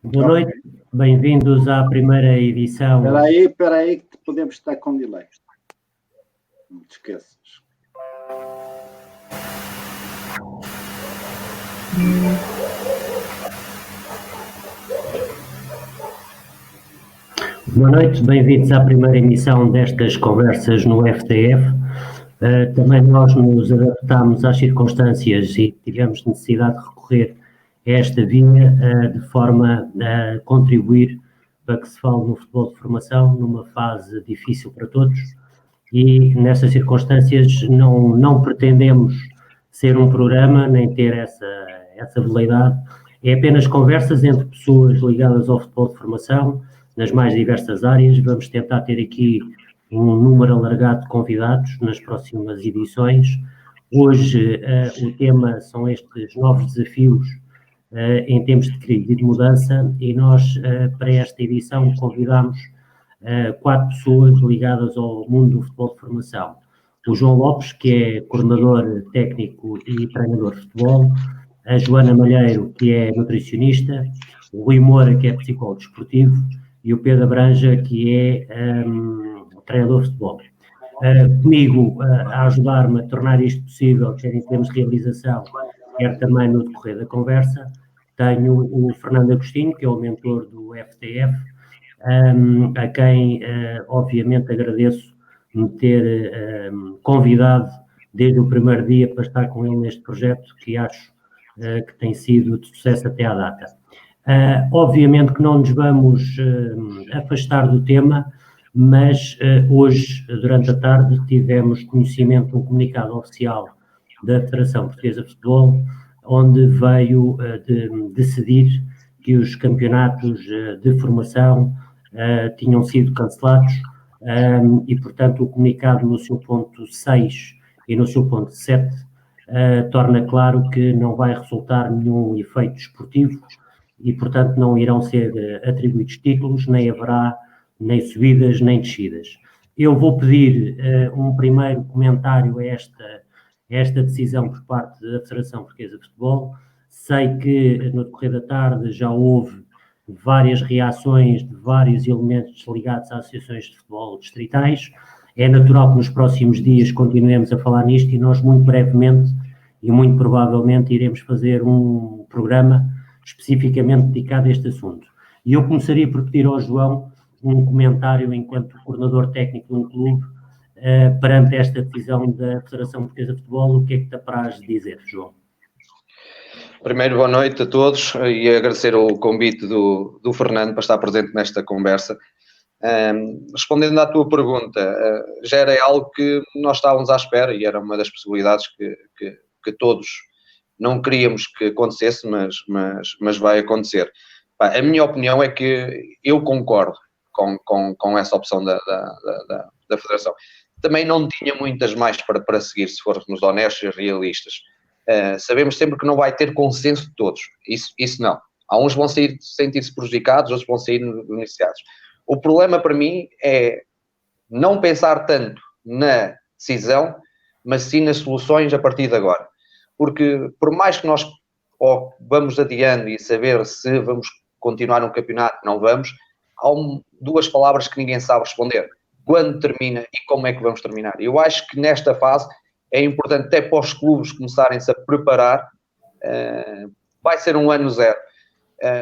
Boa noite, bem-vindos à primeira edição. Espera aí, que podemos estar com delay. Não te esqueças. Boa noite, bem-vindos à primeira emissão destas conversas no FTF. Também nós nos adaptámos às circunstâncias e tivemos necessidade de recorrer a esta via de forma a contribuir para que se fale no futebol de formação numa fase difícil para todos e nessas circunstâncias não pretendemos ser um programa nem ter essa veleidade, é apenas conversas entre pessoas ligadas ao futebol de formação nas mais diversas áreas. Vamos tentar ter aqui um número alargado de convidados nas próximas edições. Hoje o tema são estes novos desafios em tempos de crise e de mudança, e nós para esta edição convidamos 4 pessoas ligadas ao mundo do futebol de formação. O João Lopes, que é coordenador técnico e treinador de futebol, a Joana Malheiro, que é nutricionista, o Rui Moura, que é psicólogo desportivo, e o Pedro Abranja, que é treinador de futebol. Comigo, a ajudar-me a tornar isto possível, quer em termos de realização, quer também no decorrer da conversa, tenho o Fernando Agostinho, que é o mentor do FTF, a quem, obviamente, agradeço me ter convidado desde o primeiro dia para estar com ele neste projeto, que acho que tem sido de sucesso até à data. Obviamente que não nos vamos afastar do tema, mas hoje, durante a tarde, tivemos conhecimento de um comunicado oficial da Federação Portuguesa de Futebol, onde veio decidir que os campeonatos de formação tinham sido cancelados e, portanto, o comunicado no seu ponto 6 e no seu ponto 7 torna claro que não vai resultar nenhum efeito desportivo e, portanto, não irão ser atribuídos títulos, nem haverá nem subidas nem descidas. Eu vou pedir um primeiro comentário a esta decisão por parte da Federação Portuguesa de Futebol. Sei que no decorrer da tarde já houve várias reações de vários elementos ligados às associações de futebol distritais. É natural que nos próximos dias continuemos a falar nisto e nós muito brevemente e muito provavelmente iremos fazer um programa especificamente dedicado a este assunto. E eu começaria por pedir ao João um comentário enquanto coordenador técnico de um clube perante esta decisão da Federação Portuguesa de Futebol. O que é que te apraz dizer, João? Primeiro, boa noite a todos e agradecer o convite do Fernando para estar presente nesta conversa. Respondendo à tua pergunta, já era algo que nós estávamos à espera e era uma das possibilidades que todos não queríamos que acontecesse, mas vai acontecer. A minha opinião é que eu concordo com essa opção da Federação. Também não tinha muitas mais para seguir, se formos honestos e realistas. Sabemos sempre que não vai ter consenso de todos, isso não. Há uns que vão sentir-se prejudicados, outros vão sair beneficiados. O problema para mim é não pensar tanto na decisão, mas sim nas soluções a partir de agora. Porque por mais que nós vamos adiando e saber se vamos continuar no campeonato, não vamos, há duas palavras que ninguém sabe responder. Quando termina e como é que vamos terminar? Eu acho que nesta fase é importante até para os clubes começarem-se a preparar. Vai ser um ano zero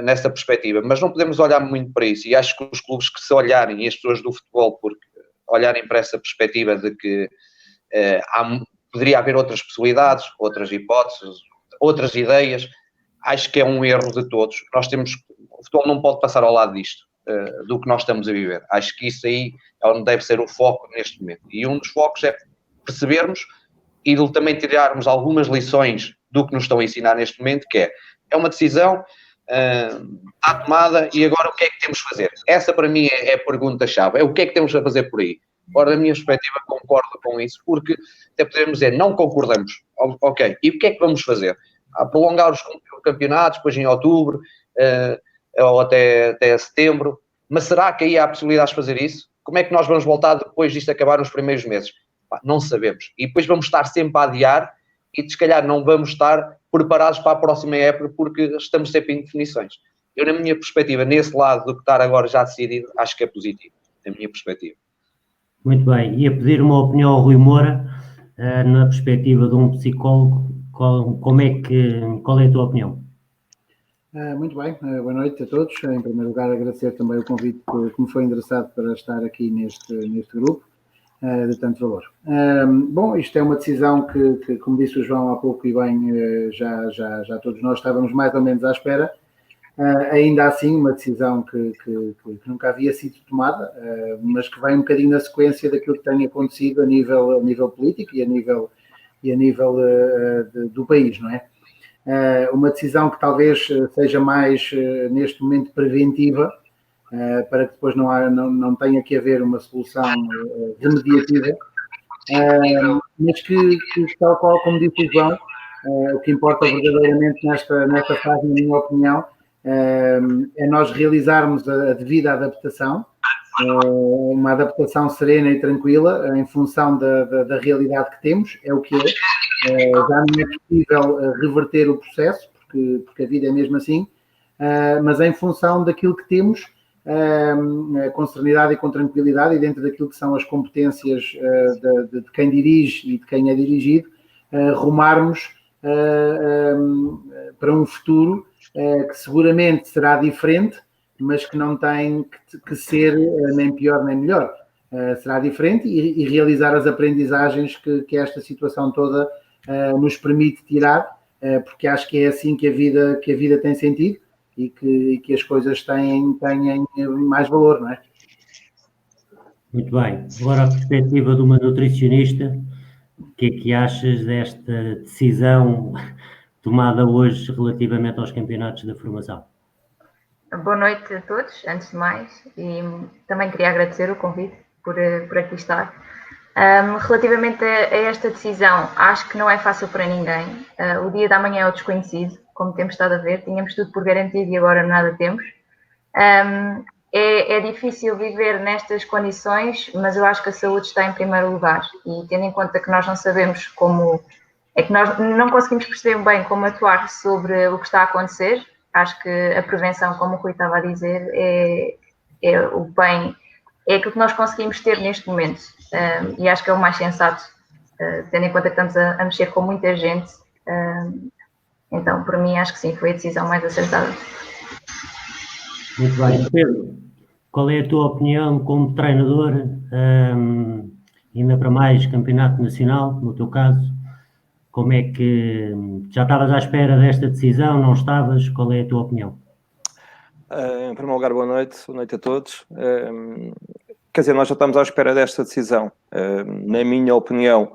nesta perspectiva, mas não podemos olhar muito para isso, e acho que os clubes que se olharem, e as pessoas do futebol, porque olharem para essa perspectiva de que poderia haver outras possibilidades, outras hipóteses, outras ideias, acho que é um erro de todos. O futebol não pode passar ao lado disto, do que nós estamos a viver. Acho que isso aí é onde deve ser o foco neste momento, e um dos focos é percebermos e também tirarmos algumas lições do que nos estão a ensinar neste momento, que é uma decisão está tomada e agora o que é que temos de fazer? Essa para mim é a pergunta-chave, é o que é que temos a fazer por aí. Ora, da minha perspectiva, concordo com isso, porque até podemos dizer, não concordamos, ok, e o que é que vamos fazer? Prolongar os campeonatos, depois em outubro, ou até setembro, mas será que aí há possibilidades de fazer isso? Como é que nós vamos voltar depois disto acabar nos primeiros meses? Não sabemos, e depois vamos estar sempre a adiar, e se calhar não vamos estar preparados para a próxima época porque estamos sempre em definições. Eu, na minha perspectiva, nesse lado do que estar agora já decidido, acho que é positivo, na minha perspectiva. Muito bem. Ia pedir uma opinião ao Rui Moura, na perspectiva de um psicólogo, qual é a tua opinião? Muito bem, boa noite a todos. Em primeiro lugar, agradecer também o convite que me foi endereçado para estar aqui neste grupo de tanto valor. Bom, isto é uma decisão que, como disse o João há pouco e bem, já todos nós estávamos mais ou menos à espera. Ainda assim, uma decisão que nunca havia sido tomada, mas que vem um bocadinho na sequência daquilo que tem acontecido a nível político e a nível do país, não é? Uma decisão que talvez seja mais, neste momento, preventiva, para que depois não tenha que haver uma solução remediativa, mas que, tal qual como disse o João, o que importa verdadeiramente nesta fase, na minha opinião, é nós realizarmos a devida adaptação, uma adaptação serena e tranquila em função da realidade que temos, é o que é. Já não é possível reverter o processo, porque a vida é mesmo assim, mas em função daquilo que temos, com serenidade e com tranquilidade, e dentro daquilo que são as competências de quem dirige e de quem é dirigido, rumarmos para um futuro que seguramente será diferente, mas que não tem que ser nem pior nem melhor. Será diferente e realizar as aprendizagens que esta situação toda nos permite tirar, porque acho que é assim que a vida tem sentido e que as coisas têm mais valor, não é? Muito bem. Agora, a perspectiva de uma nutricionista, o que é que achas desta decisão tomada hoje relativamente aos campeonatos da formação? Boa noite a todos, antes de mais, e também queria agradecer o convite por aqui estar. Relativamente a esta decisão, acho que não é fácil para ninguém. O dia da manhã é o desconhecido, como temos estado a ver, tínhamos tudo por garantido e agora nada temos. É difícil viver nestas condições, mas eu acho que a saúde está em primeiro lugar, e tendo em conta que nós não sabemos como, é que nós não conseguimos perceber bem como atuar sobre o que está a acontecer. Acho que a prevenção, como o Rui estava a dizer, é o bem, é aquilo que nós conseguimos ter neste momento, e acho que é o mais sensato, tendo em conta que estamos a mexer com muita gente. Então, por mim, acho que sim, foi a decisão mais acertada. Muito bem. Pedro, qual é a tua opinião como treinador, ainda para mais campeonato nacional, no teu caso? Como é que já estavas à espera desta decisão? Não estavas? Qual é a tua opinião? Em primeiro lugar, boa noite a todos. Quer dizer, nós já estamos à espera desta decisão. Na minha opinião,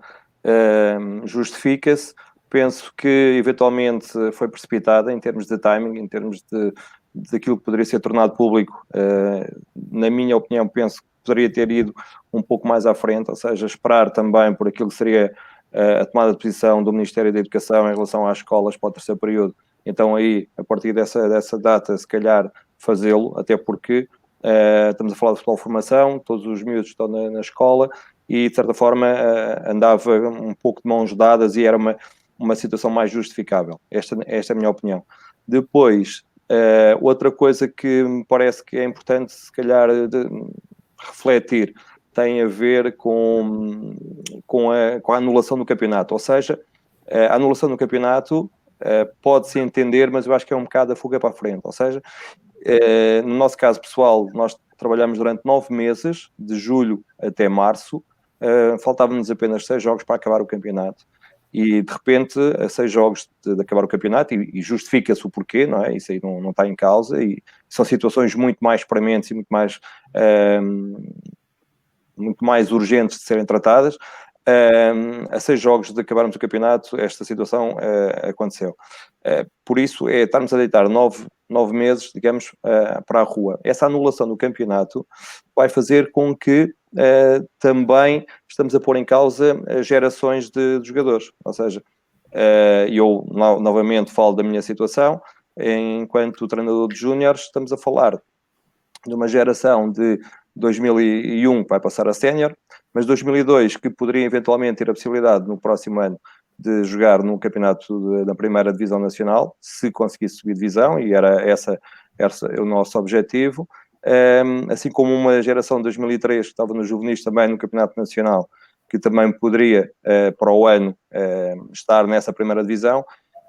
justifica-se. Penso que eventualmente foi precipitada em termos de timing, em termos daquilo que poderia ser tornado público. Na minha opinião, penso que poderia ter ido um pouco mais à frente, ou seja, esperar também por aquilo que seria a tomada de posição do Ministério da Educação em relação às escolas para o terceiro período. Então aí, a partir dessa data, se calhar fazê-lo, até porque estamos a falar de futebol de formação, todos os miúdos estão na escola e, de certa forma, andava um pouco de mãos dadas e era uma situação mais justificável. Esta é a minha opinião. Depois, outra coisa que me parece que é importante, se calhar, refletir, tem a ver com a anulação do campeonato. Ou seja, a anulação do campeonato pode-se entender, mas eu acho que é um bocado a fuga para a frente. Ou seja, no nosso caso pessoal, nós trabalhamos durante 9 meses, de julho até março, faltavam-nos apenas 6 jogos para acabar o campeonato. E, de repente, a 6 jogos de acabar o campeonato, e justifica-se o porquê, não é? Isso aí não está em causa, e são situações muito mais prementes e muito mais urgentes de serem tratadas. A 6 jogos de acabarmos o campeonato, esta situação aconteceu. Por isso, estarmos a deitar 9 meses, digamos, para a rua. Essa anulação do campeonato vai fazer com que também estamos a pôr em causa gerações de jogadores. Ou seja, eu novamente falo da minha situação, enquanto treinador de júniores, estamos a falar de uma geração de 2001 que vai passar a sénior, mas 2002 que poderia eventualmente ter a possibilidade no próximo ano de jogar no campeonato da primeira divisão nacional, se conseguisse subir divisão, e era essa Esse é o nosso objetivo. Assim como uma geração de 2003 que estava nos juvenis também no Campeonato Nacional, que também poderia, para o ano, estar nessa primeira divisão,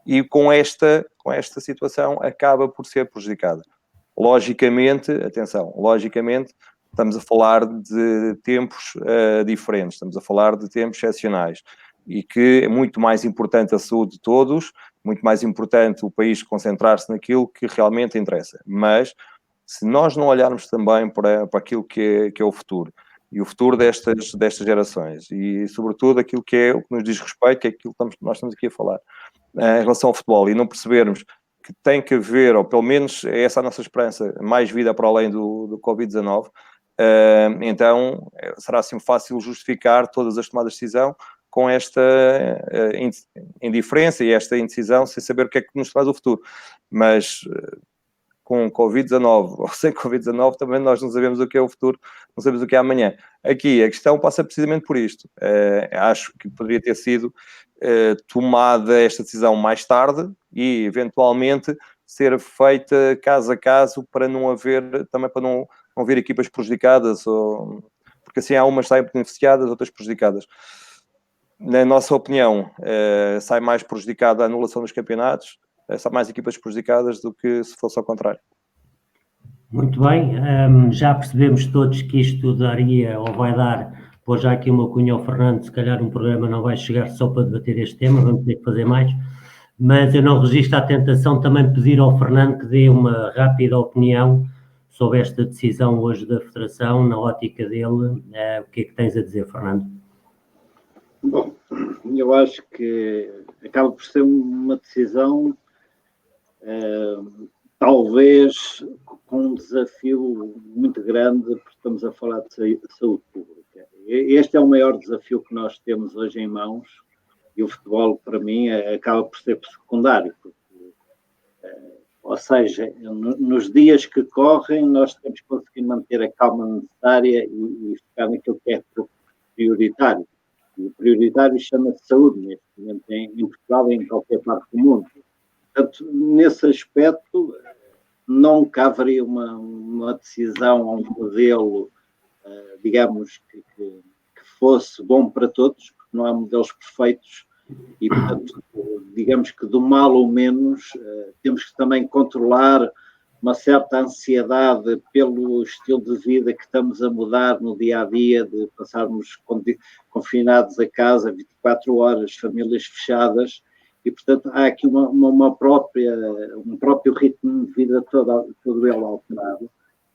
e com esta situação acaba por ser prejudicada. Logicamente, atenção, estamos a falar de tempos diferentes, estamos a falar de tempos excepcionais, e que é muito mais importante a saúde de todos, muito mais importante o país concentrar-se naquilo que realmente interessa. Mas, se nós não olharmos também para aquilo que é o futuro, e o futuro destas gerações, e sobretudo aquilo que é o que nos diz respeito, que é aquilo que nós estamos aqui a falar, em relação ao futebol, e não percebermos que tem que haver, ou pelo menos é essa a nossa esperança, mais vida para além do Covid-19, então será assim fácil justificar todas as tomadas de decisão com esta indiferença e esta indecisão, sem saber o que é que nos traz o futuro. Mas com Covid-19 ou sem Covid-19, também nós não sabemos o que é o futuro, não sabemos o que é amanhã. Aqui, a questão passa precisamente por isto. Acho que poderia ter sido tomada esta decisão mais tarde e, eventualmente, ser feita caso a caso para não haver, também para não haver equipas prejudicadas, porque assim há umas saem beneficiadas, outras prejudicadas. Na nossa opinião, sai mais prejudicada a anulação dos campeonatos, são mais equipas prejudicadas do que se fosse ao contrário. Muito bem, já percebemos todos que isto daria, ou vai dar, pôs já aqui uma cunha ao Fernando, se calhar um programa não vai chegar só para debater este tema, vamos ter que fazer mais, mas eu não resisto à tentação também pedir ao Fernando que dê uma rápida opinião sobre esta decisão hoje da Federação, na ótica dele. O que é que tens a dizer, Fernando? Bom, eu acho que acaba por ser uma decisão talvez com um desafio muito grande, porque estamos a falar de saúde pública. Este é o maior desafio que nós temos hoje em mãos, e o futebol, para mim, acaba por ser secundário. Porque, ou seja, nos dias que correm, nós temos que conseguir manter a calma necessária e ficar naquilo que é prioritário. E o prioritário chama-se saúde, neste momento, em Portugal e em qualquer parte do mundo. Portanto, nesse aspecto, não haveria uma decisão ou um modelo, digamos, que fosse bom para todos, porque não há modelos perfeitos e, portanto, digamos que do mal ou menos, temos que também controlar uma certa ansiedade pelo estilo de vida que estamos a mudar no dia-a-dia, de passarmos confinados a casa 24 horas, famílias fechadas, e, portanto, há aqui um próprio ritmo de vida todo ele alterado,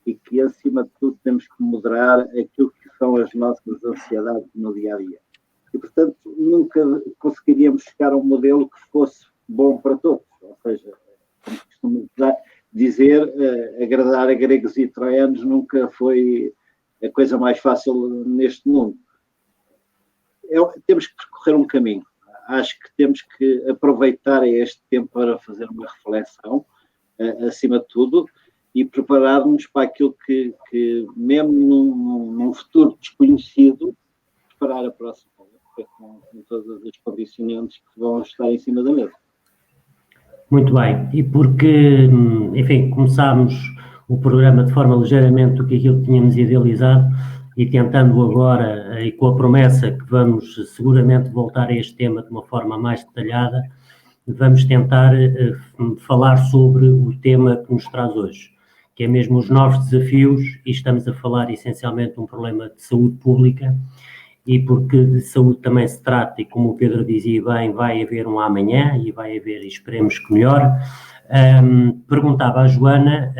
e que, acima de tudo, temos que moderar aquilo que são as nossas ansiedades no dia-a-dia. E, portanto, nunca conseguiríamos chegar a um modelo que fosse bom para todos, ou seja, como costumamos dizer, agradar a gregos e troianos nunca foi a coisa mais fácil neste mundo. Temos que percorrer um caminho. Acho que temos que aproveitar este tempo para fazer uma reflexão, acima de tudo, e preparar-nos para aquilo que mesmo num futuro desconhecido, preparar a próxima, com todas as condicionantes que vão estar em cima da mesa. Muito bem, e porque, enfim, começámos o programa de forma ligeiramente do que aquilo que tínhamos idealizado, e tentando agora, e com a promessa que vamos seguramente voltar a este tema de uma forma mais detalhada, vamos tentar falar sobre o tema que nos traz hoje, que é mesmo os novos desafios, e estamos a falar essencialmente de um problema de saúde pública, e porque de saúde também se trata, e como o Pedro dizia bem, vai haver um amanhã, e vai haver, esperemos que melhor. Perguntava à Joana...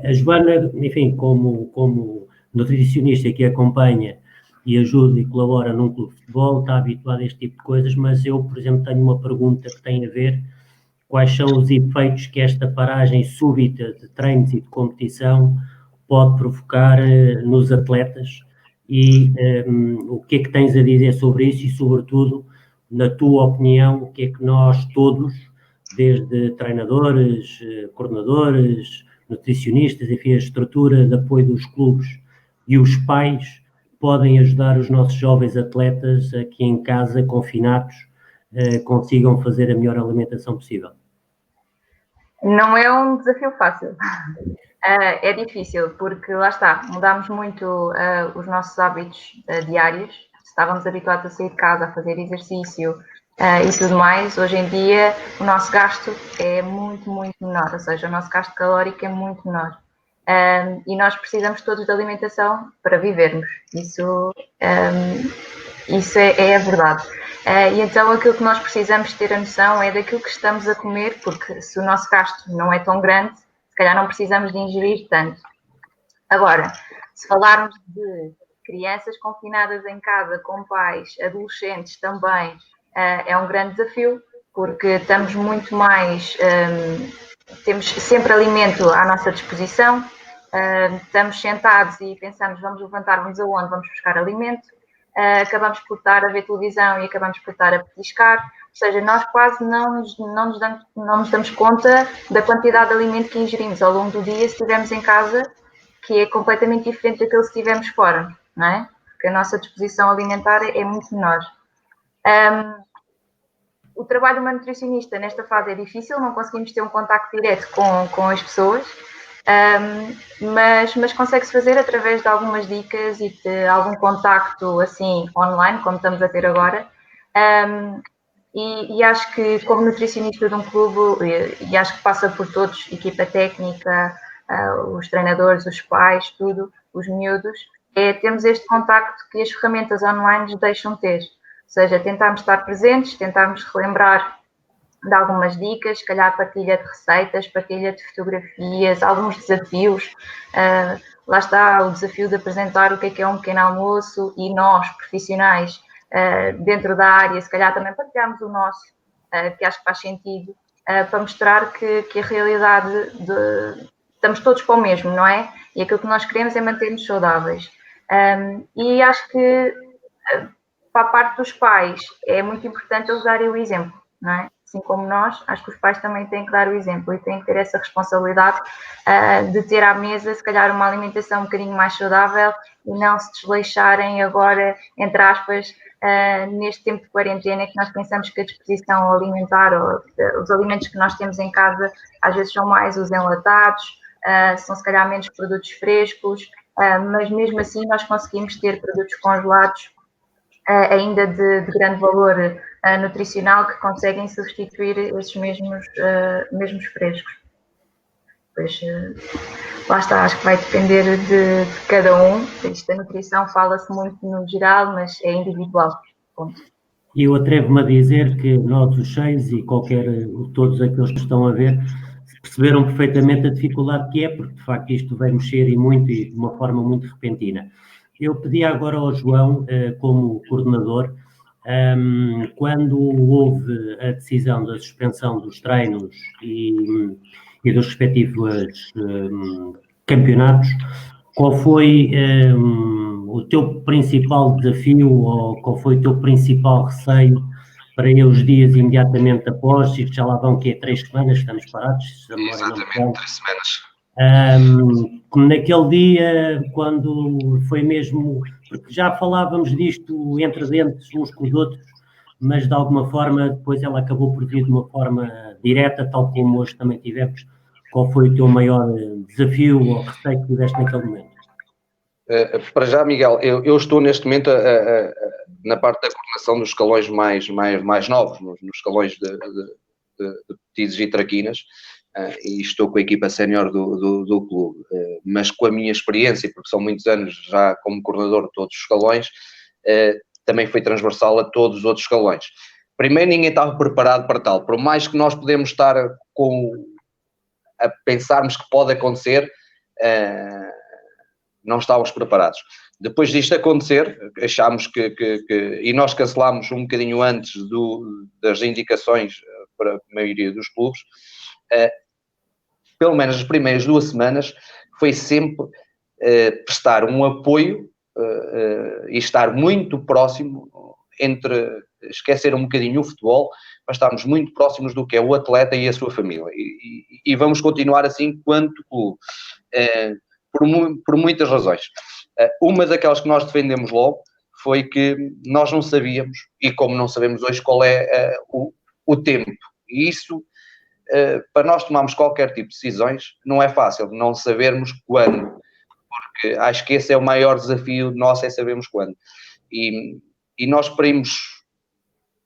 A Joana, enfim, como nutricionista que acompanha e ajuda e colabora num clube de futebol, está habituada a este tipo de coisas, mas eu, por exemplo, tenho uma pergunta que tem a ver quais são os efeitos que esta paragem súbita de treinos e de competição pode provocar nos atletas, e o que é que tens a dizer sobre isso e, sobretudo, na tua opinião, o que é que nós todos, desde treinadores, coordenadores, nutricionistas, enfim, a estrutura de apoio dos clubes e os pais podem ajudar os nossos jovens atletas a que em casa, confinados, consigam fazer a melhor alimentação possível? Não é um desafio fácil. É difícil, porque lá está, mudámos muito os nossos hábitos diários. Estávamos habituados a sair de casa, a fazer exercício e tudo mais. Hoje em dia, o nosso gasto é muito, muito menor, ou seja, o nosso gasto calórico é muito menor. E nós precisamos todos de alimentação para vivermos. Isso é a verdade. E então aquilo que nós precisamos ter a noção é daquilo que estamos a comer, porque se o nosso gasto não é tão grande, se calhar não precisamos de ingerir tanto. Agora, se falarmos de crianças confinadas em casa com pais, adolescentes também, é um grande desafio, porque estamos muito mais, temos sempre alimento à nossa disposição, estamos sentados e pensamos, vamos levantar, vamos aonde, vamos buscar alimento, acabamos por estar a ver televisão e acabamos por estar a petiscar, ou seja, nós quase não nos damos conta da quantidade de alimento que ingerimos ao longo do dia se estivermos em casa, que é completamente diferente daquilo que estivermos fora, não é? Porque a nossa disposição alimentar é muito menor. O trabalho de uma nutricionista nesta fase é difícil, não conseguimos ter um contacto direto com as pessoas, mas consegue-se fazer através de algumas dicas e de algum contacto assim online, como estamos a ter agora. E acho que, como nutricionista de um clube, e acho que passa por todos, equipa técnica, os treinadores, os pais, tudo, os miúdos, temos este contacto que as ferramentas online nos deixam ter. Ou seja, tentarmos estar presentes, tentarmos relembrar de algumas dicas, se calhar partilha de receitas, partilha de fotografias, alguns desafios. Lá está o desafio de apresentar o que é um pequeno almoço e nós, profissionais, dentro da área, se calhar também partilhamos o nosso, que acho que faz sentido, para mostrar que a realidade estamos todos para o mesmo, não é? E aquilo que nós queremos é manter-nos saudáveis. E acho que para a parte dos pais é muito importante eles darem o exemplo, não é? Assim como nós, acho que os pais também têm que dar o exemplo e têm que ter essa responsabilidade de ter à mesa, se calhar, uma alimentação um bocadinho mais saudável e não se desleixarem agora, entre aspas, neste tempo de quarentena, que nós pensamos que a disposição alimentar ou os alimentos que nós temos em casa às vezes são mais os enlatados, são se calhar menos produtos frescos, mas mesmo assim nós conseguimos ter produtos congelados ainda de grande valor nutricional que conseguem substituir esses mesmos frescos. Pois, lá está, acho que vai depender de cada um. Isto da nutrição fala-se muito no geral, mas é individual. Ponto. E eu atrevo-me a dizer que nós, os 6 e todos aqueles que estão a ver, perceberam perfeitamente a dificuldade que é, porque de facto isto vai mexer e muito e de uma forma muito repentina. Eu pedi agora ao João, como coordenador, quando houve a decisão da suspensão dos treinos e dos respectivos campeonatos, qual foi o teu principal desafio ou qual foi o teu principal receio para os dias imediatamente após, isto já lá vão que é 3 semanas, estamos parados. Exatamente, 3 semanas. Naquele dia, quando foi mesmo, porque já falávamos disto entre dentes uns com os outros, mas de alguma forma depois ela acabou por vir de uma forma direta, tal como hoje também tivemos. Qual foi o teu maior desafio ou receio que tiveste naquele momento? Para já, Miguel, eu estou neste momento na parte da coordenação dos escalões mais novos, nos escalões de petizes e traquinas, e estou com a equipa sénior do clube, mas com a minha experiência, porque são muitos anos já como coordenador de todos os escalões, também foi transversal a todos os outros escalões. Primeiro, ninguém estava preparado para tal, por mais que nós podemos estar a pensarmos que pode acontecer, não estávamos preparados. Depois disto acontecer, achámos e nós cancelámos um bocadinho antes das indicações para a maioria dos clubes, pelo menos as primeiras 2 semanas, foi sempre prestar um apoio e estar muito próximo, esquecer um bocadinho o futebol, mas estarmos muito próximos do que é o atleta e a sua família. E vamos continuar assim enquanto clube, por muitas razões. Uma daquelas que nós defendemos logo foi que nós não sabíamos, e como não sabemos hoje, qual é o tempo. E isso para nós tomarmos qualquer tipo de decisões, não é fácil, não sabermos quando, porque acho que esse é o maior desafio nosso, é sabermos quando. E nós, para irmos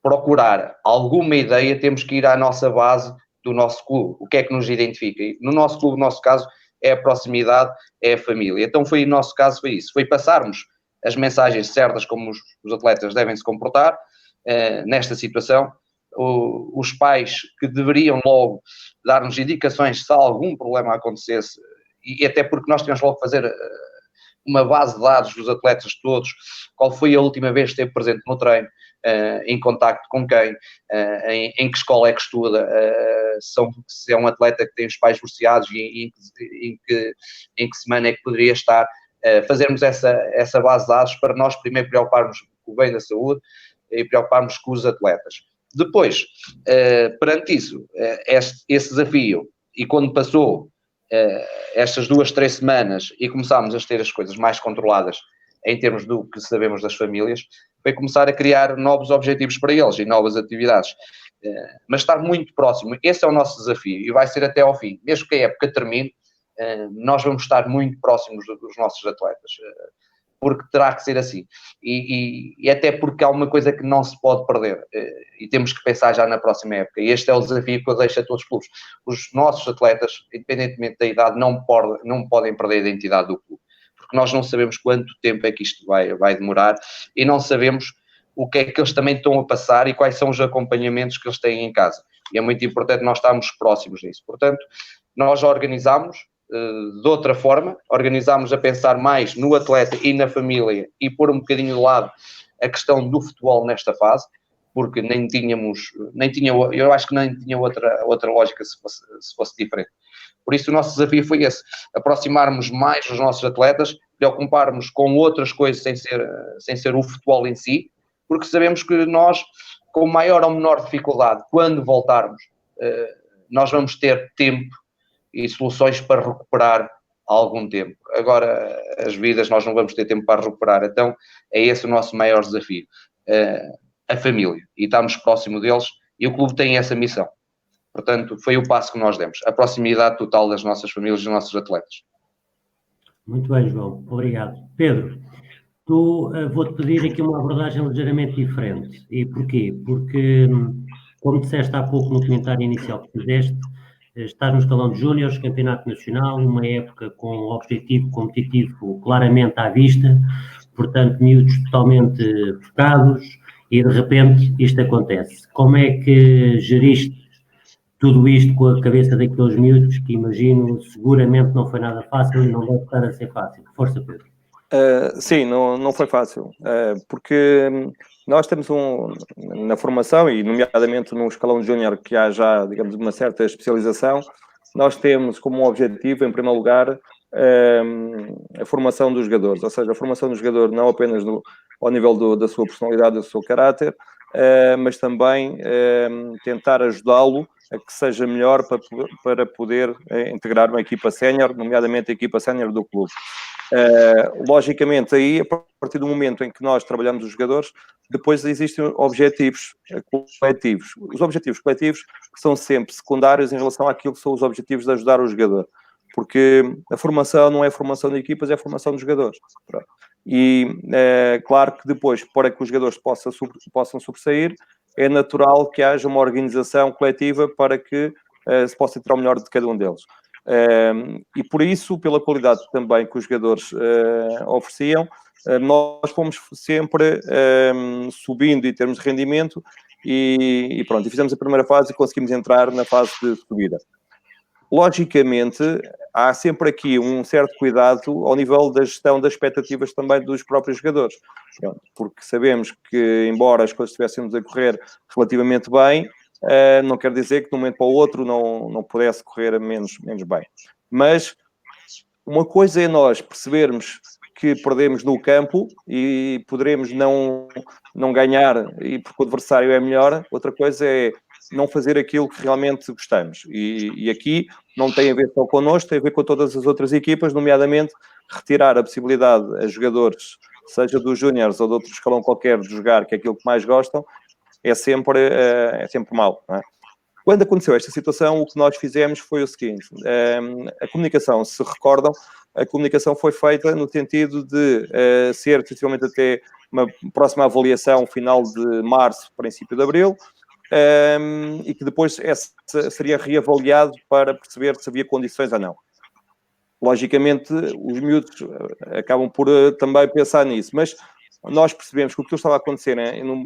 procurar alguma ideia, temos que ir à nossa base do nosso clube, o que é que nos identifica. E no nosso clube, no nosso caso, é a proximidade, é a família. Então foi, no nosso caso, foi isso, foi passarmos as mensagens certas como os atletas devem se comportar nesta situação, os pais que deveriam logo dar-nos indicações se algum problema acontecesse, e até porque nós tínhamos logo que fazer uma base de dados dos atletas todos, qual foi a última vez que esteve presente no treino, em contacto com quem, em que escola é que estuda, se é um atleta que tem os pais divorciados e em que semana é que poderia estar, fazermos essa base de dados para nós primeiro preocuparmos com o bem da saúde e preocuparmos com os atletas. Depois, perante isso, esse desafio, e quando passou estas 2-3 semanas e começámos a ter as coisas mais controladas em termos do que sabemos das famílias, foi começar a criar novos objetivos para eles e novas atividades. Mas estar muito próximo, esse é o nosso desafio e vai ser até ao fim. Mesmo que a época termine, nós vamos estar muito próximos dos nossos atletas, porque terá que ser assim. E até porque há uma coisa que não se pode perder e temos que pensar já na próxima época. E este é o desafio que eu deixo a todos os clubes. Os nossos atletas, independentemente da idade, não podem perder a identidade do clube. Porque nós não sabemos quanto tempo é que isto vai demorar e não sabemos o que é que eles também estão a passar e quais são os acompanhamentos que eles têm em casa. E é muito importante nós estarmos próximos disso. Portanto, nós organizamos de outra forma, organizámos a pensar mais no atleta e na família e pôr um bocadinho de lado a questão do futebol nesta fase, porque eu acho que nem tinha outra lógica se fosse diferente. Por isso o nosso desafio foi esse, aproximarmos mais os nossos atletas, preocuparmos com outras coisas sem ser o futebol em si, porque sabemos que nós, com maior ou menor dificuldade, quando voltarmos, nós vamos ter tempo e soluções para recuperar algum tempo. Agora, as vidas nós não vamos ter tempo para recuperar, então é esse o nosso maior desafio, a família, e estamos próximo deles, e o clube tem essa missão. Portanto, foi o passo que nós demos, a proximidade total das nossas famílias e dos nossos atletas. Muito bem, João, obrigado. Pedro, vou-te pedir aqui uma abordagem ligeiramente diferente. E porquê? Porque, como disseste há pouco no comentário inicial que fizeste, estás no escalão de júniores, campeonato nacional, uma época com objetivo competitivo claramente à vista, portanto, miúdos totalmente focados, e de repente isto acontece. Como é que geriste tudo isto com a cabeça daqueles miúdos que imagino seguramente não foi nada fácil e não deve estar a ser fácil? Força, Pedro. Sim, não foi fácil, porque nós temos na formação, e nomeadamente no escalão júnior, que há já, digamos, uma certa especialização, nós temos como objetivo, em primeiro lugar, a formação dos jogadores, ou seja, a formação do jogador não apenas ao nível da sua personalidade, do seu caráter, mas também tentar ajudá-lo a que seja melhor para poder integrar uma equipa sénior, nomeadamente a equipa sénior do clube. Logicamente, aí, a partir do momento em que nós trabalhamos os jogadores, depois existem objetivos coletivos. Os objetivos coletivos são sempre secundários em relação àquilo que são os objetivos de ajudar o jogador. Porque a formação não é a formação de equipas, é a formação dos jogadores. Pronto. E, claro que depois, para que os jogadores possam sobressair, é natural que haja uma organização coletiva para que se possa tirar o melhor de cada um deles. E por isso, pela qualidade também que os jogadores ofereciam, nós fomos sempre subindo em termos de rendimento e pronto, e fizemos a primeira fase e conseguimos entrar na fase de subida. Logicamente, há sempre aqui um certo cuidado ao nível da gestão das expectativas também dos próprios jogadores. Pronto, porque sabemos que, embora as coisas estivessem a correr relativamente bem, não quer dizer que de um momento para o outro não pudesse correr menos bem. Mas uma coisa é nós percebermos que perdemos no campo e poderemos não ganhar e porque o adversário é melhor. Outra coisa é não fazer aquilo que realmente gostamos. E aqui não tem a ver só connosco, tem a ver com todas as outras equipas, nomeadamente retirar a possibilidade a jogadores, seja dos júniores ou de outro escalão qualquer, de jogar, que é aquilo que mais gostam, é sempre mau. Não é? Quando aconteceu esta situação, o que nós fizemos foi o seguinte, a comunicação, se recordam, a comunicação foi feita no sentido de ser, efetivamente, até uma próxima avaliação final de março, princípio de abril, e que depois seria reavaliado para perceber se havia condições ou não. Logicamente, os miúdos acabam por também pensar nisso, mas nós percebemos que o que estava a acontecer,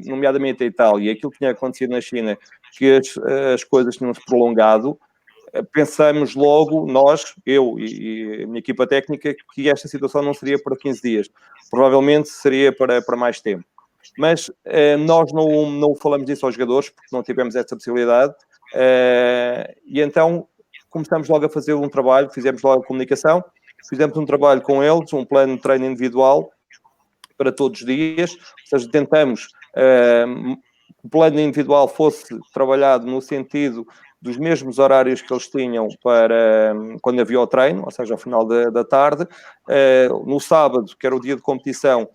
nomeadamente em Itália, e aquilo que tinha acontecido na China, que as coisas tinham-se prolongado, pensamos logo, nós, eu e a minha equipa técnica, que esta situação não seria para 15 dias. Provavelmente seria para mais tempo. Mas nós não falamos disso aos jogadores, porque não tivemos essa possibilidade. E então começamos logo a fazer um trabalho, fizemos logo a comunicação, fizemos um trabalho com eles, um plano de treino individual para todos os dias, ou seja, tentamos que o plano individual fosse trabalhado no sentido dos mesmos horários que eles tinham para quando havia o treino, ou seja, ao final da tarde. No sábado, que era o dia de competição,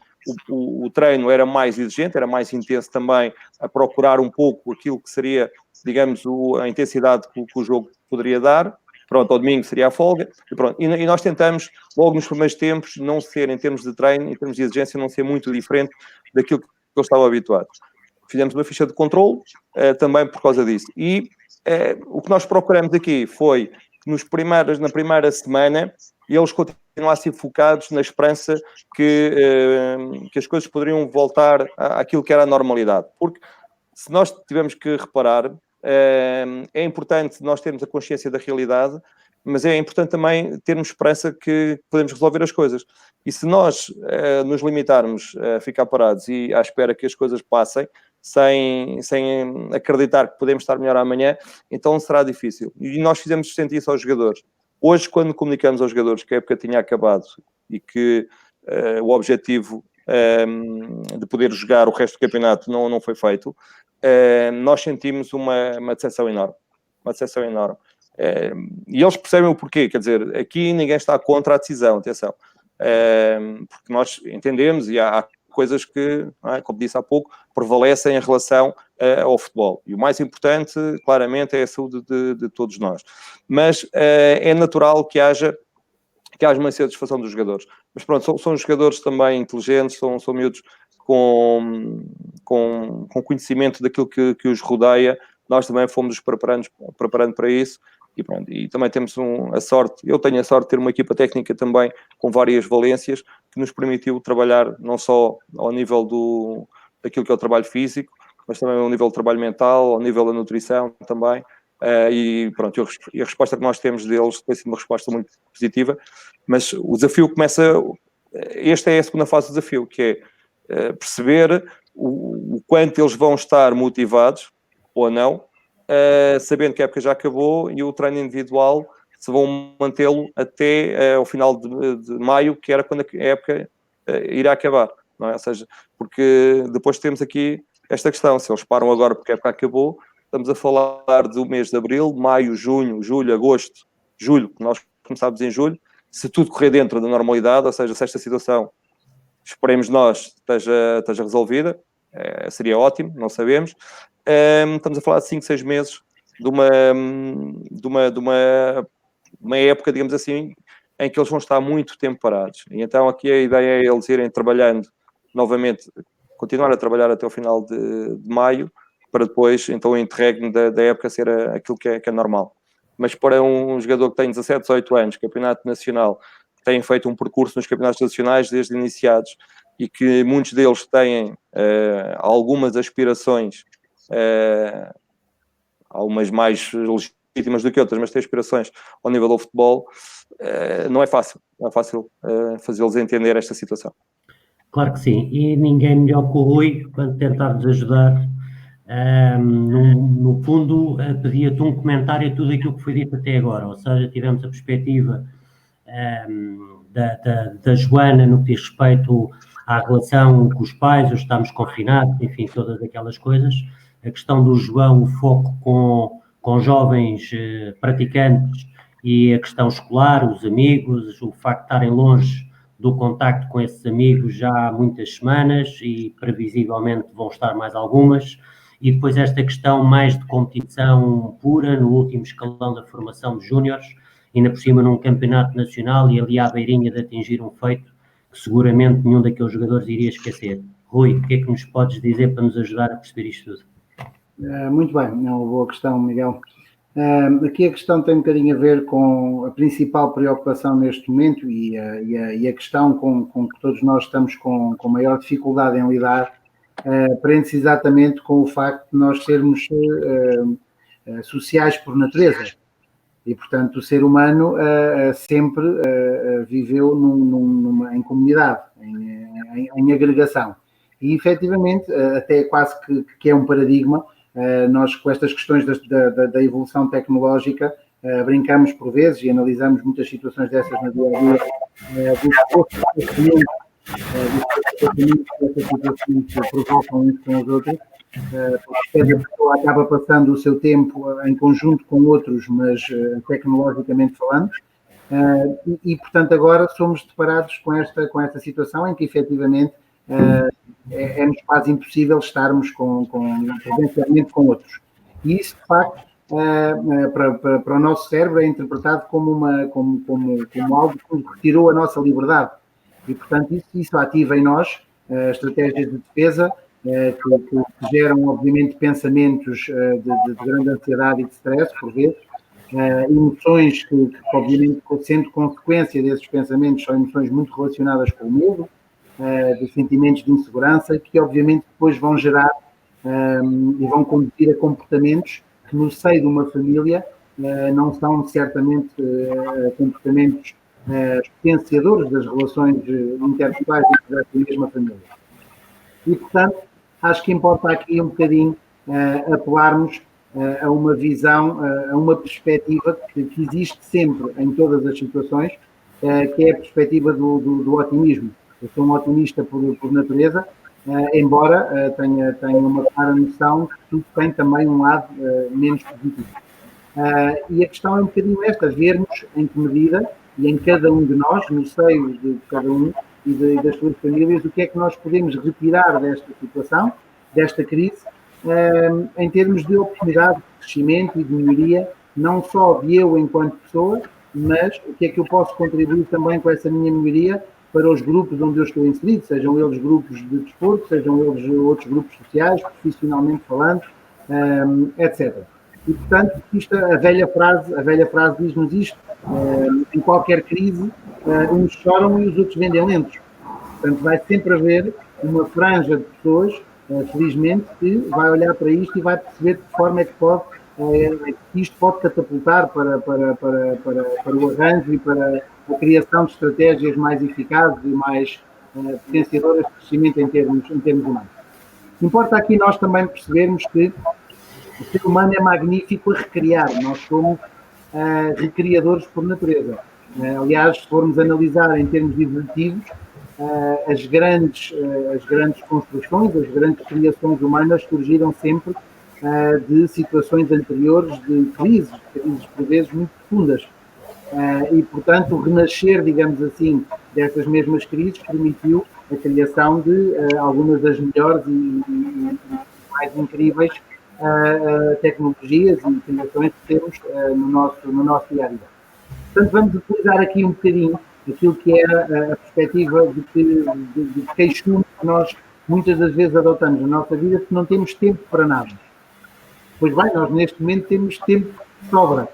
o treino era mais exigente, era mais intenso também, a procurar um pouco aquilo que seria, digamos, a intensidade que o jogo poderia dar. Pronto, ao domingo seria a folga. E, pronto. E nós tentamos, logo nos primeiros tempos, não ser, em termos de treino, em termos de exigência, não ser muito diferente daquilo que eu estava habituado. Fizemos uma ficha de controle, também por causa disso. E o que nós procuramos aqui foi que na primeira semana eles continuassem focados na esperança que as coisas poderiam voltar àquilo que era a normalidade. Porque se nós tivermos que reparar, é importante nós termos a consciência da realidade, mas é importante também termos esperança que podemos resolver as coisas. E se nós nos limitarmos a ficar parados e à espera que as coisas passem, sem acreditar que podemos estar melhor amanhã, então será difícil. E nós fizemos sentir isso aos jogadores. Hoje, quando comunicamos aos jogadores que a época tinha acabado e que o objetivo de poder jogar o resto do campeonato não foi feito, nós sentimos uma decepção enorme. Uma decepção enorme. E eles percebem o porquê. Quer dizer, aqui ninguém está contra a decisão, atenção. Porque nós entendemos e há coisas que, como disse há pouco, prevalecem em relação ao futebol. E o mais importante, claramente, é a saúde de todos nós. Mas é natural que haja uma insatisfação dos jogadores. Mas pronto, são jogadores também inteligentes, são miúdos com conhecimento daquilo que os rodeia. Nós também fomos preparando para isso. E pronto, e também temos a sorte, eu tenho a sorte de ter uma equipa técnica também com várias valências que nos permitiu trabalhar não só ao nível daquilo que é o trabalho físico, mas também ao nível do trabalho mental, ao nível da nutrição também. E pronto, a resposta que nós temos deles tem sido uma resposta muito positiva, mas o desafio começa, esta é a segunda fase do desafio, que é perceber o quanto eles vão estar motivados ou não, sabendo que a época já acabou e o treino individual se vão mantê-lo até ao final de maio, que era quando a época irá acabar, não é? Ou seja, porque depois temos aqui esta questão, se eles param agora porque a época acabou, estamos a falar do mês de abril, maio, junho, julho, agosto, julho, que nós começámos em julho, se tudo correr dentro da normalidade, ou seja, se esta situação, esperemos nós, esteja resolvida, seria ótimo, não sabemos. Estamos a falar de 5, 6 meses de uma época, digamos assim, em que eles vão estar muito tempo parados. E então aqui a ideia é eles irem trabalhando novamente, continuar a trabalhar até o final de maio, para depois, então, o interregno da época ser aquilo que é normal. Mas para um jogador que tem 17, 18 anos, campeonato nacional, que tem feito um percurso nos campeonatos nacionais desde iniciados e que muitos deles têm algumas aspirações, algumas mais legítimas do que outras, mas têm aspirações ao nível do futebol, não é fácil fazê-los entender esta situação. Claro que sim, e ninguém melhor que o Rui para tentar-nos ajudar. No fundo, pedia-te um comentário a tudo aquilo que foi dito até agora, ou seja, tivemos a perspectiva da Joana no que diz respeito à relação com os pais, os estamos confinados, enfim, todas aquelas coisas. A questão do João, o foco com jovens praticantes e a questão escolar, os amigos, o facto de estarem longe do contacto com esses amigos já há muitas semanas e previsivelmente vão estar mais algumas. e depois esta questão mais de competição pura no último escalão da formação de júniores, ainda por cima num campeonato nacional e ali à beirinha de atingir um feito que seguramente nenhum daqueles jogadores iria esquecer. Rui, o que é que nos podes dizer para nos ajudar a perceber isto tudo? Muito bem, é uma boa questão, Miguel. Aqui a questão tem um bocadinho a ver com a principal preocupação neste momento e a questão com que todos nós estamos com maior dificuldade em lidar, prende-se exatamente com o facto de nós sermos sociais por natureza. E, portanto, o ser humano sempre viveu em comunidade, em agregação. E, efetivamente, até quase que é um paradigma. Nós, com estas questões da evolução tecnológica, brincamos por vezes e analisamos muitas situações dessas na dia-a-dia, dos comportamentos que essas situações provocam uns com os outros, porque cada pessoa acaba passando o seu tempo em conjunto com outros, mas tecnologicamente falando, e portanto agora somos deparados com esta situação em que efetivamente é-nos quase impossível estarmos presencialmente com outros. E isso, de facto, para o nosso cérebro é interpretado como algo que nos retirou a nossa liberdade. E, portanto, isso ativa em nós estratégias de defesa que geram, obviamente, pensamentos de grande ansiedade e de stress, por vezes, emoções que, obviamente, sendo consequência desses pensamentos, são emoções muito relacionadas com o medo, de sentimentos de insegurança, que, obviamente, depois vão gerar e vão conduzir a comportamentos que, no seio de uma família, não são, certamente, comportamentos potenciadores das relações interpessoais dentro da mesma família. E, portanto, acho que importa aqui um bocadinho apelarmos a uma visão, a uma perspectiva que existe sempre em todas as situações, que é a perspectiva do otimismo. Eu sou um otimista por natureza, embora tenha uma clara noção que tudo tem também um lado menos positivo. E a questão é um bocadinho esta, vermos em que medida, e em cada um de nós, no seio de cada um e das suas famílias, o que é que nós podemos retirar desta situação, desta crise, em termos de oportunidade de crescimento e de melhoria, não só de eu enquanto pessoa, mas o que é que eu posso contribuir também com essa minha melhoria para os grupos onde eu estou inserido, sejam eles grupos de desporto, sejam eles outros grupos sociais, profissionalmente falando, etc. E, portanto, a velha frase diz-nos isto, em qualquer crise, uns choram e os outros vendem lentos. Portanto, vai sempre haver uma franja de pessoas, felizmente, que vai olhar para isto e vai perceber de que forma é que isto pode catapultar para o arranjo e para a criação de estratégias mais eficazes e mais potenciadoras de crescimento em termos humanos. Importa aqui nós também percebermos que o ser humano é magnífico a recriar. Nós somos recriadores por natureza. Aliás, se formos analisar em termos evolutivos, as grandes construções, as grandes criações humanas surgiram sempre de situações anteriores de crises por vezes muito profundas. E, portanto, o renascer, digamos assim, dessas mesmas crises permitiu a criação de algumas das melhores e mais incríveis tecnologias e criações que temos no nosso dia-a-dia. Portanto, vamos utilizar aqui um bocadinho aquilo que é a perspectiva de queixume que nós muitas das vezes adotamos na nossa vida, porque não temos tempo para nada. Pois bem, nós neste momento temos tempo de sobra.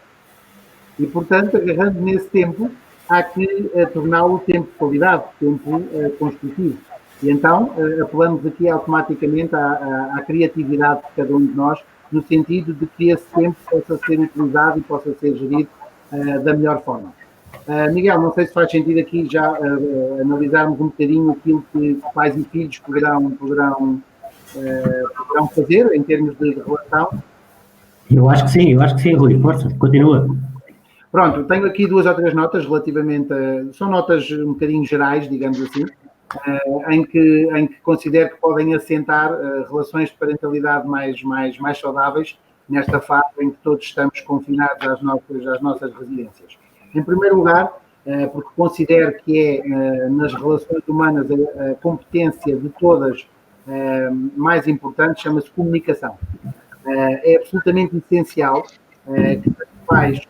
E, portanto, agarrando nesse tempo, há que torná-lo tempo de qualidade, tempo construtivo. E então, apelamos aqui automaticamente à criatividade de cada um de nós, no sentido de que esse tempo possa ser utilizado e possa ser gerido da melhor forma. Miguel, não sei se faz sentido aqui já analisarmos um bocadinho aquilo que pais e filhos poderão fazer em termos de relação. Eu acho que sim, Rui, força, continua. Pronto, tenho aqui 2 ou 3 notas relativamente são notas um bocadinho gerais, digamos assim, em que considero que podem assentar relações de parentalidade mais saudáveis nesta fase em que todos estamos confinados às nossas residências. Em primeiro lugar, porque considero que é nas relações humanas a competência de todas mais importante, chama-se comunicação. É absolutamente essencial que os pais,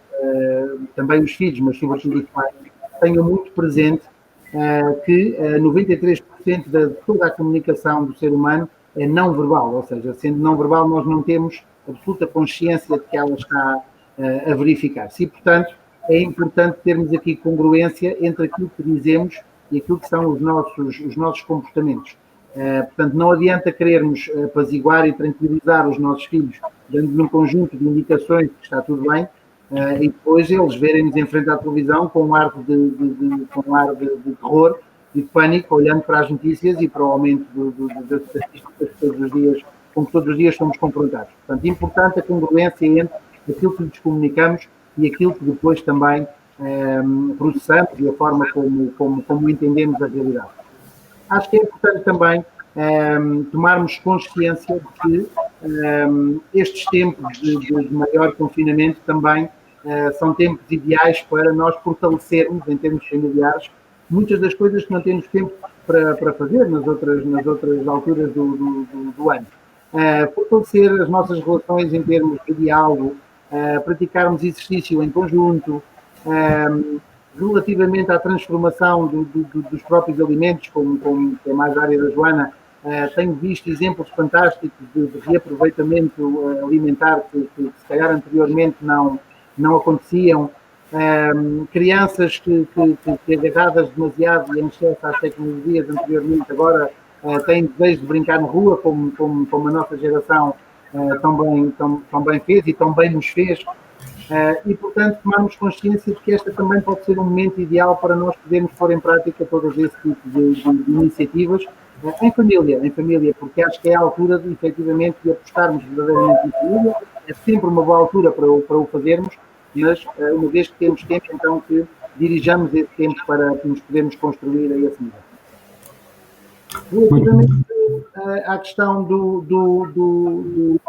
também os filhos, mas sobretudo os pais, tenham muito presente que 93% de toda a comunicação do ser humano é não verbal, ou seja, sendo não verbal, nós não temos absoluta consciência de que ela está a verificar-se. E, portanto, é importante termos aqui congruência entre aquilo que dizemos e aquilo que são os nossos comportamentos. Portanto, não adianta querermos apaziguar e tranquilizar os nossos filhos, dando-lhes um conjunto de indicações de que está tudo bem, e depois eles verem-nos em frente à televisão com um ar de terror e de pânico, olhando para as notícias e para o aumento das estatísticas todos os dias, com que todos os dias somos confrontados. Portanto, é importante a congruência entre aquilo que lhes comunicamos e aquilo que depois também processamos e a forma como entendemos a realidade. Acho que é importante também tomarmos consciência de que estes tempos de maior confinamento também são tempos ideais para nós fortalecermos, em termos familiares, muitas das coisas que não temos tempo para fazer nas outras alturas do ano. Fortalecer as nossas relações em termos de diálogo, praticarmos exercício em conjunto, relativamente à transformação dos próprios alimentos, como é mais a área da Joana, tenho visto exemplos fantásticos de reaproveitamento alimentar que se calhar anteriormente não aconteciam. Crianças que agarradas demasiado e em excesso às tecnologias anteriormente, agora têm desejo de brincar na rua, como a nossa geração tão bem fez e tão bem nos fez. E, portanto, tomarmos consciência de que esta também pode ser um momento ideal para nós podermos pôr em prática todos esse tipo de iniciativas em família, porque acho que é a altura de, efetivamente, de apostarmos verdadeiramente em família. É sempre uma boa altura para o fazermos, mas uma vez que temos tempo, então que dirijamos esse tempo para nos podermos construir a esse nível. Relativamente à questão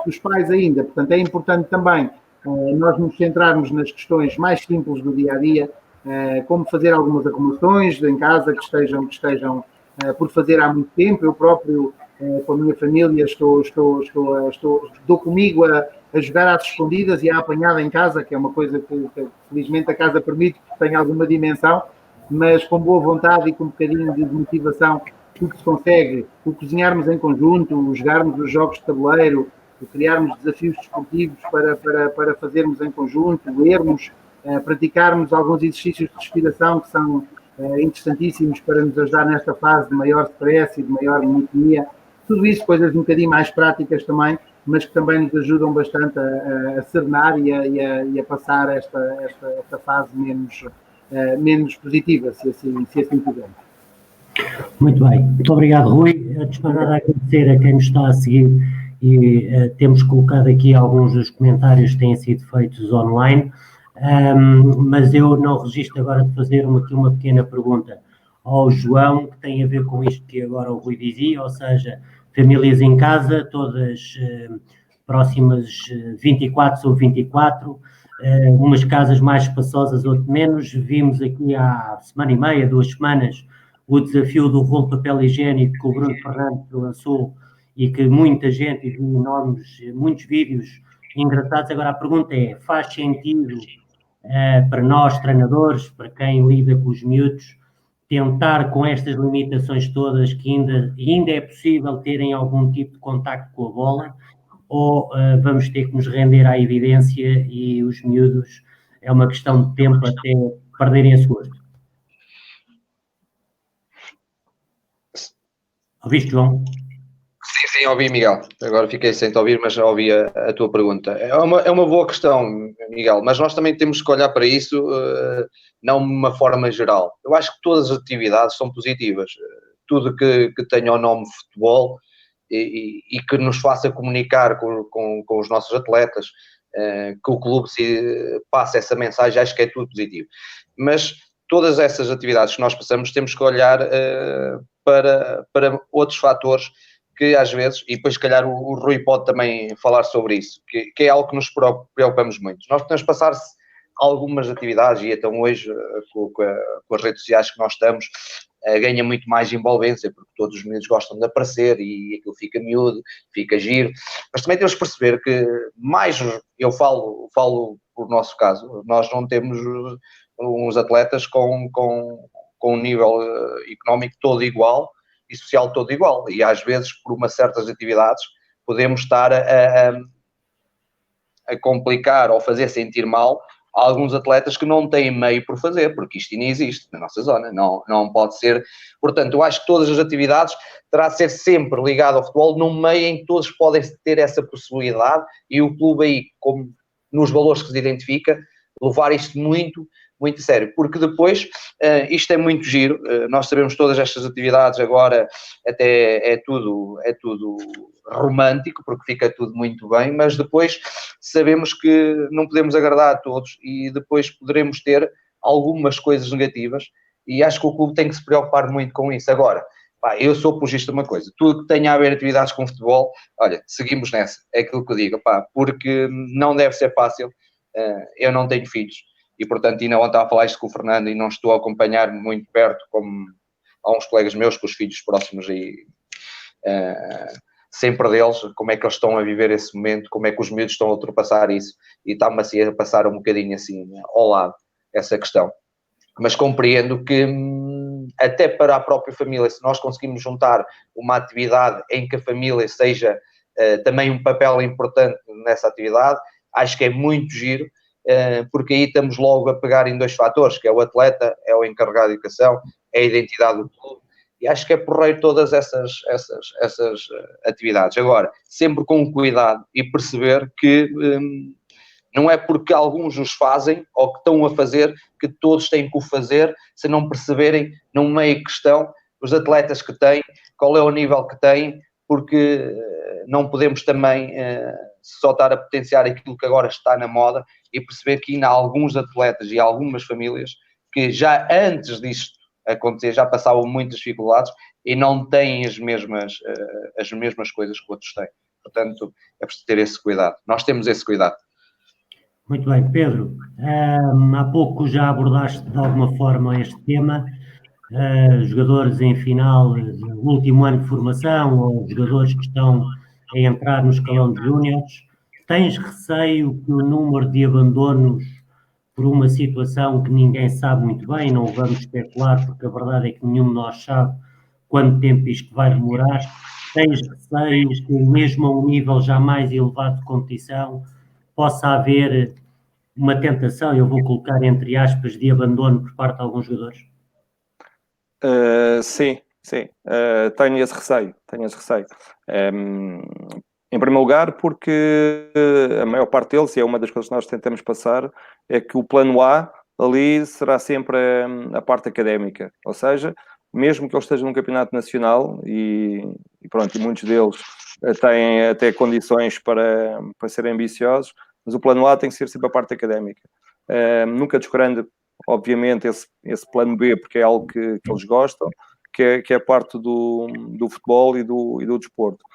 dos pais ainda, portanto, é importante também nós nos centrarmos nas questões mais simples do dia-a-dia, como fazer algumas arrumações em casa que estejam por fazer há muito tempo. Eu próprio, com a minha família, estou comigo a jogar às escondidas e a apanhada em casa, que é uma coisa que felizmente a casa permite que tenha alguma dimensão, mas com boa vontade e com um bocadinho de motivação, tudo se consegue. O cozinharmos em conjunto, o jogarmos os jogos de tabuleiro, o criarmos desafios desportivos para fazermos em conjunto, lermos, praticarmos alguns exercícios de respiração que são interessantíssimos para nos ajudar nesta fase de maior stress e de maior monotonia. Tudo isso, coisas um bocadinho mais práticas também, mas que também nos ajudam bastante a serenar e a passar esta fase menos positiva, se assim quisermos. Muito bem, muito obrigado, Rui. Antes de nada, agradecer a quem nos está a seguir e temos colocado aqui alguns dos comentários que têm sido feitos online, mas eu não resisto agora de fazer aqui uma pequena pergunta ao João, que tem a ver com isto que agora o Rui dizia, ou seja, famílias em casa, todas próximas 24 sobre 24, umas casas mais espaçosas, outras menos. Vimos aqui há semana e meia, 2 semanas, o desafio do rolo de papel higiênico que o Bruno Fernandes lançou e que muita gente viu muitos vídeos engraçados. Agora a pergunta é, faz sentido para nós treinadores, para quem lida com os miúdos, tentar com estas limitações todas que ainda é possível terem algum tipo de contacto com a bola, ou vamos ter que nos render à evidência e os miúdos é uma questão de tempo até perderem esse gosto? Ouviste, João? Sim, ouvi, Miguel. Agora fiquei sem te ouvir, mas ouvi a tua pergunta. É uma boa questão, Miguel, mas nós também temos que olhar para isso não de uma forma geral. Eu acho que todas as atividades são positivas. Tudo que tenha o nome futebol e que nos faça comunicar com os nossos atletas, que o clube se passe essa mensagem, acho que é tudo positivo. Mas todas essas atividades que nós passamos, temos que olhar para outros fatores que às vezes, e depois se calhar o Rui pode também falar sobre isso, que é algo que nos preocupamos muito. Nós podemos passar algumas atividades, e então hoje com as redes sociais que nós estamos, ganha muito mais envolvência, porque todos os miúdos gostam de aparecer e aquilo fica miúdo, fica giro. Mas também temos de perceber que, mais eu falo por nosso caso, nós não temos uns atletas com um nível económico todo igual e social todo igual. E às vezes, por uma certas atividades, podemos estar a complicar ou fazer sentir mal alguns atletas que não têm meio por fazer, porque isto não existe na nossa zona, não pode ser. Portanto, eu acho que todas as atividades terá de ser sempre ligado ao futebol, num meio em que todos podem ter essa possibilidade e o clube aí, como nos valores que se identifica, levar isto muito, muito a sério, porque depois isto é muito giro, nós sabemos todas estas atividades agora, até é tudo romântico, porque fica tudo muito bem, mas depois sabemos que não podemos agradar a todos e depois poderemos ter algumas coisas negativas e acho que o clube tem que se preocupar muito com isso. Agora, pá, eu sou apologista de uma coisa, tudo que tenha a ver atividades com futebol, olha, seguimos nessa, é aquilo que eu digo, pá, porque não deve ser fácil, eu não tenho filhos e portanto ainda ontem estava a falar isto com o Fernando e não estou a acompanhar muito perto como há uns colegas meus com os filhos próximos aí, sempre deles, como é que eles estão a viver esse momento, como é que os miúdos estão a ultrapassar isso e está-me assim a passar um bocadinho assim ao lado essa questão. Mas compreendo que até para a própria família, se nós conseguimos juntar uma atividade em que a família seja também um papel importante nessa atividade, acho que é muito giro, porque aí estamos logo a pegar em dois fatores, que é o atleta, é o encarregado de educação, é a identidade do clube, e acho que é porreiro todas essas atividades. Agora, sempre com cuidado e perceber que não é porque alguns os fazem ou que estão a fazer que todos têm que o fazer, se não perceberem no meio que estão os atletas que têm, qual é o nível que têm, porque não podemos também só estar a potenciar aquilo que agora está na moda e perceber que ainda há alguns atletas e algumas famílias que já antes disto acontecer já passavam muitas dificuldades e não têm as mesmas coisas que outros têm. Portanto, é preciso ter esse cuidado. Nós temos esse cuidado. Muito bem, Pedro. Há pouco já abordaste de alguma forma este tema, jogadores em final, último ano de formação, ou jogadores que estão a entrar no escalão de júniores. Tens receio que o número de abandonos por uma situação que ninguém sabe muito bem, não vamos especular, porque a verdade é que nenhum de nós sabe quanto tempo isto vai demorar. Tens receio que mesmo a um nível já mais elevado de competição possa haver uma tentação, eu vou colocar entre aspas, de abandono por parte de alguns jogadores? Sim. Tenho esse receio. Em primeiro lugar, porque a maior parte deles, e é uma das coisas que nós tentamos passar, é que o plano A ali será sempre a parte académica. Ou seja, mesmo que eles estejam num campeonato nacional e muitos deles têm até condições para serem ambiciosos, mas o plano A tem que ser sempre a parte académica. Nunca descurando, obviamente, esse plano B, porque é algo que eles gostam, que é parte do futebol e do desporto.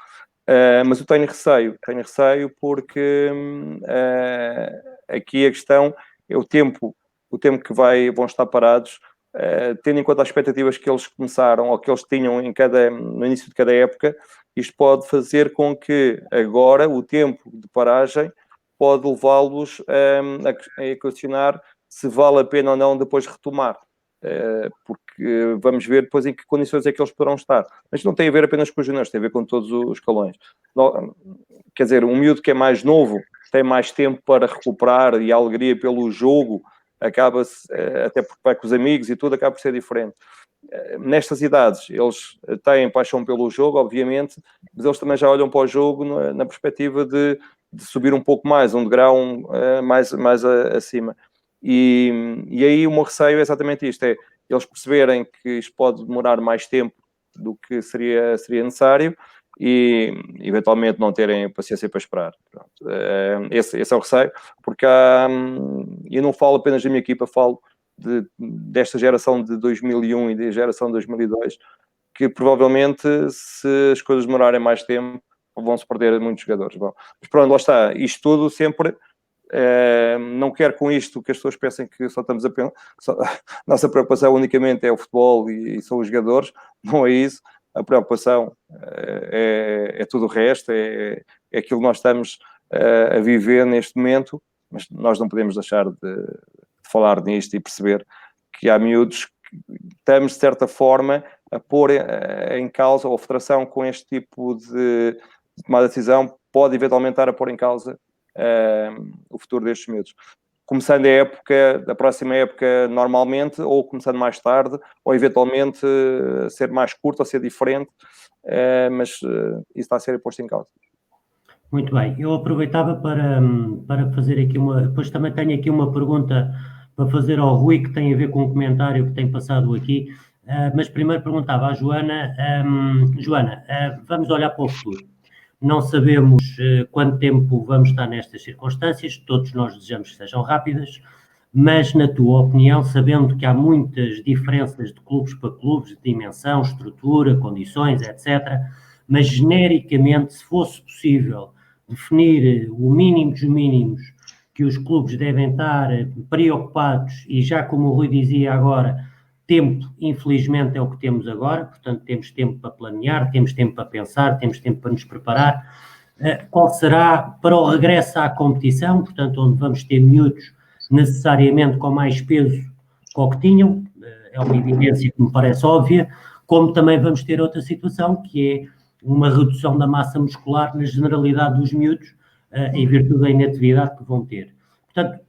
Mas eu tenho receio porque aqui a questão é o tempo que vão estar parados, tendo em conta as expectativas que eles começaram ou que eles tinham no início de cada época. Isto pode fazer com que agora o tempo de paragem pode levá-los a questionar se vale a pena ou não depois retomar, porque vamos ver depois em que condições é que eles poderão estar. Mas não tem a ver apenas com os juniores, tem a ver com todos os escalões. Quer dizer, um miúdo que é mais novo tem mais tempo para recuperar e a alegria pelo jogo acaba-se, até porque vai com os amigos e tudo, acaba por ser diferente. Nestas idades, eles têm paixão pelo jogo, obviamente, mas eles também já olham para o jogo na perspectiva de subir um pouco mais, um degrau mais acima. E aí o meu receio é exatamente isto, é eles perceberem que isto pode demorar mais tempo do que seria necessário e eventualmente não terem paciência para esperar. Pronto. Esse é o receio, porque eu não falo apenas da minha equipa, falo desta geração de 2001 e da geração de 2002, que provavelmente, se as coisas demorarem mais tempo, vão-se perder muitos jogadores. Bom, mas pronto, lá está. Isto tudo sempre Não quero com isto que as pessoas pensem que só estamos nossa preocupação unicamente é o futebol e são os jogadores. Não é isso. A preocupação é tudo o resto, é aquilo que nós estamos a viver neste momento, mas nós não podemos deixar de falar nisto e perceber que há miúdos que estamos, de certa forma, a pôr em causa, ou a federação com este tipo de tomada de decisão pode eventualmente estar a pôr em causa o futuro destes miúdos. Começando a próxima época normalmente, ou começando mais tarde, ou eventualmente ser mais curto ou ser diferente, mas isso está a ser posto em causa. Muito bem, eu aproveitava para fazer aqui depois também tenho aqui uma pergunta para fazer ao Rui, que tem a ver com um comentário que tem passado aqui, mas primeiro perguntava à Joana, Joana, vamos olhar para o futuro. Não sabemos quanto tempo vamos estar nestas circunstâncias, todos nós desejamos que sejam rápidas, mas na tua opinião, sabendo que há muitas diferenças de clubes para clubes, de dimensão, estrutura, condições, etc., mas genericamente, se fosse possível definir o mínimo dos mínimos que os clubes devem estar preocupados, e já como o Rui dizia agora, tempo, infelizmente, é o que temos agora, portanto, temos tempo para planear, temos tempo para pensar, temos tempo para nos preparar. Qual será para o regresso à competição, portanto, onde vamos ter miúdos necessariamente com mais peso que o que tinham, é uma evidência que me parece óbvia, como também vamos ter outra situação, que é uma redução da massa muscular na generalidade dos miúdos, em virtude da inatividade que vão ter. Portanto,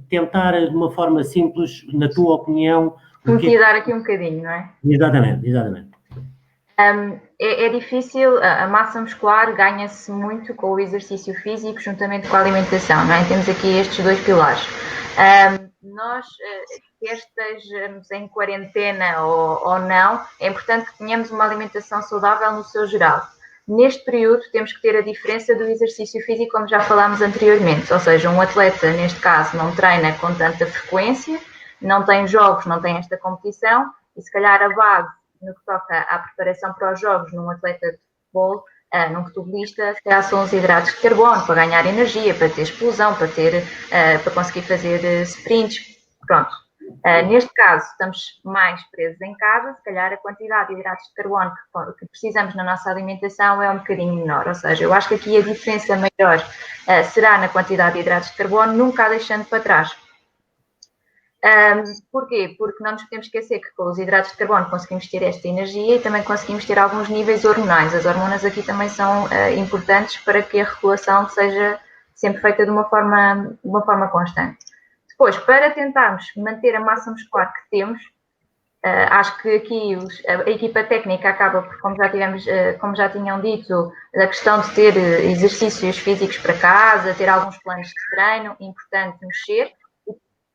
tentar de uma forma simples, na tua opinião... Dar aqui um bocadinho, não é? Exatamente. É difícil, a massa muscular ganha-se muito com o exercício físico juntamente com a alimentação, não é? Temos aqui estes dois pilares. Nós, quer estejamos em quarentena ou não, é importante que tenhamos uma alimentação saudável no seu geral. Neste período temos que ter a diferença do exercício físico, como já falámos anteriormente, ou seja, um atleta, neste caso, não treina com tanta frequência, não tem jogos, não tem esta competição, e se calhar a base no que toca à preparação para os jogos num atleta de futebol, num futebolista, se calhar são os hidratos de carbono para ganhar energia, para ter explosão, para conseguir fazer sprints, pronto. Neste caso, estamos mais presos em casa, se calhar a quantidade de hidratos de carbono que precisamos na nossa alimentação é um bocadinho menor, ou seja, eu acho que aqui a diferença maior será na quantidade de hidratos de carbono, nunca a deixando para trás. Porquê? Porque não nos podemos esquecer que com os hidratos de carbono conseguimos ter esta energia e também conseguimos ter alguns níveis hormonais. As hormonas aqui também são importantes para que a regulação seja sempre feita de uma forma constante. Depois, para tentarmos manter a massa muscular que temos, acho que aqui a equipa técnica acaba por, como já tinham dito, a questão de ter exercícios físicos para casa, ter alguns planos de treino, importante mexer.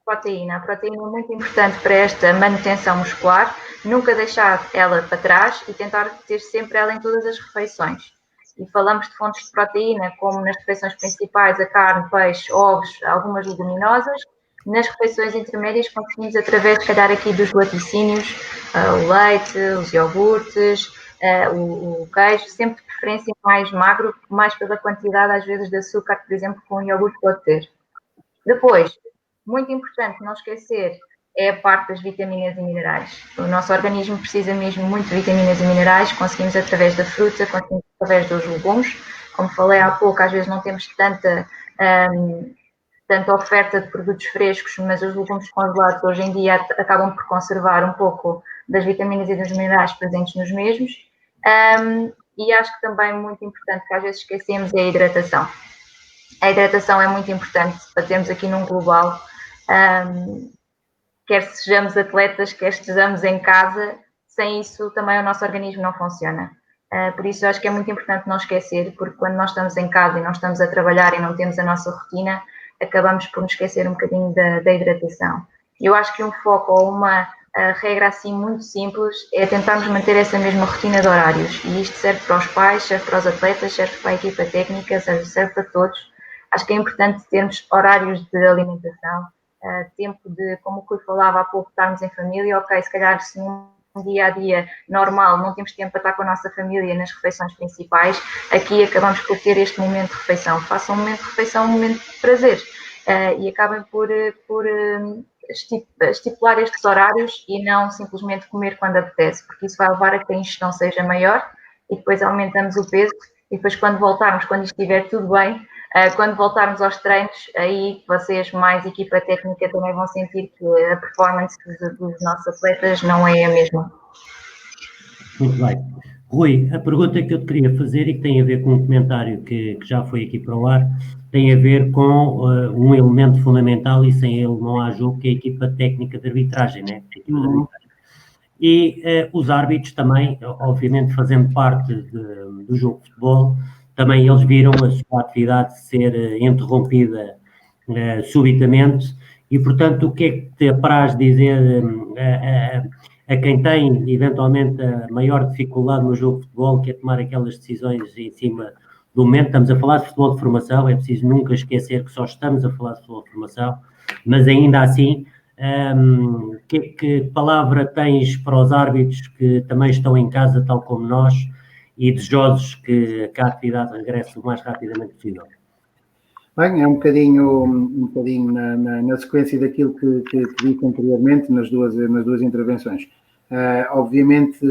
A proteína é muito importante para esta manutenção muscular, nunca deixar ela para trás e tentar ter sempre ela em todas as refeições. E falamos de fontes de proteína, como nas refeições principais, a carne, peixe, ovos, algumas leguminosas. Nas refeições intermédias conseguimos, através, se calhar, aqui dos laticínios, o leite, os iogurtes, o queijo, sempre de preferência mais magro, mais pela quantidade, às vezes, de açúcar, por exemplo, que um iogurte pode ter. Depois, muito importante não esquecer, é a parte das vitaminas e minerais. O nosso organismo precisa mesmo muito de vitaminas e minerais, conseguimos através da fruta, conseguimos através dos legumes. Como falei há pouco, às vezes não temos tanta oferta de produtos frescos, mas os legumes congelados hoje em dia acabam por conservar um pouco das vitaminas e dos minerais presentes nos mesmos. E acho que também muito importante, que às vezes esquecemos, é a hidratação. A hidratação é muito importante para termos aqui num global, quer sejamos atletas, quer estejamos em casa, sem isso também o nosso organismo não funciona. Por isso eu acho que é muito importante não esquecer, porque quando nós estamos em casa e não estamos a trabalhar e não temos a nossa rotina, acabamos por nos esquecer um bocadinho da hidratação. Eu acho que um foco ou uma regra assim muito simples é tentarmos manter essa mesma rotina de horários, e isto serve para os pais, serve para os atletas, serve para a equipa técnica, serve para todos. Acho que é importante termos horários de alimentação, tempo de, como o Rui falava há pouco, estarmos em família. Ok, se calhar se num dia-a-dia normal não temos tempo para estar com a nossa família nas refeições principais, aqui acabamos por ter este momento de refeição. Façam um momento de refeição um momento de prazer. e acabem por estipular estes horários e não simplesmente comer quando apetece, porque isso vai levar a que a ingestão seja maior e depois aumentamos o peso e depois quando voltarmos, quando estiver tudo bem, quando voltarmos aos treinos, aí vocês, mais equipa técnica, também vão sentir que a performance dos nossos atletas não é a mesma. Muito bem. Rui, a pergunta que eu te queria fazer e que tem a ver com um comentário que já foi aqui para o ar, tem a ver com um elemento fundamental e sem ele não há jogo, que é a equipa técnica de arbitragem, né? E os árbitros também, obviamente fazendo parte do jogo de futebol, também eles viram a sua atividade ser interrompida subitamente e, portanto, o que é que te apraz dizer a quem tem, eventualmente, a maior dificuldade no jogo de futebol, que é tomar aquelas decisões em cima do momento? Estamos a falar de futebol de formação, é preciso nunca esquecer que só estamos a falar de futebol de formação, mas ainda assim, que palavra tens para os árbitros que também estão em casa, tal como nós, e desejosos que a atividade regresse o mais rapidamente possível? Bem, é um bocadinho na sequência daquilo que disse anteriormente nas duas intervenções. Obviamente,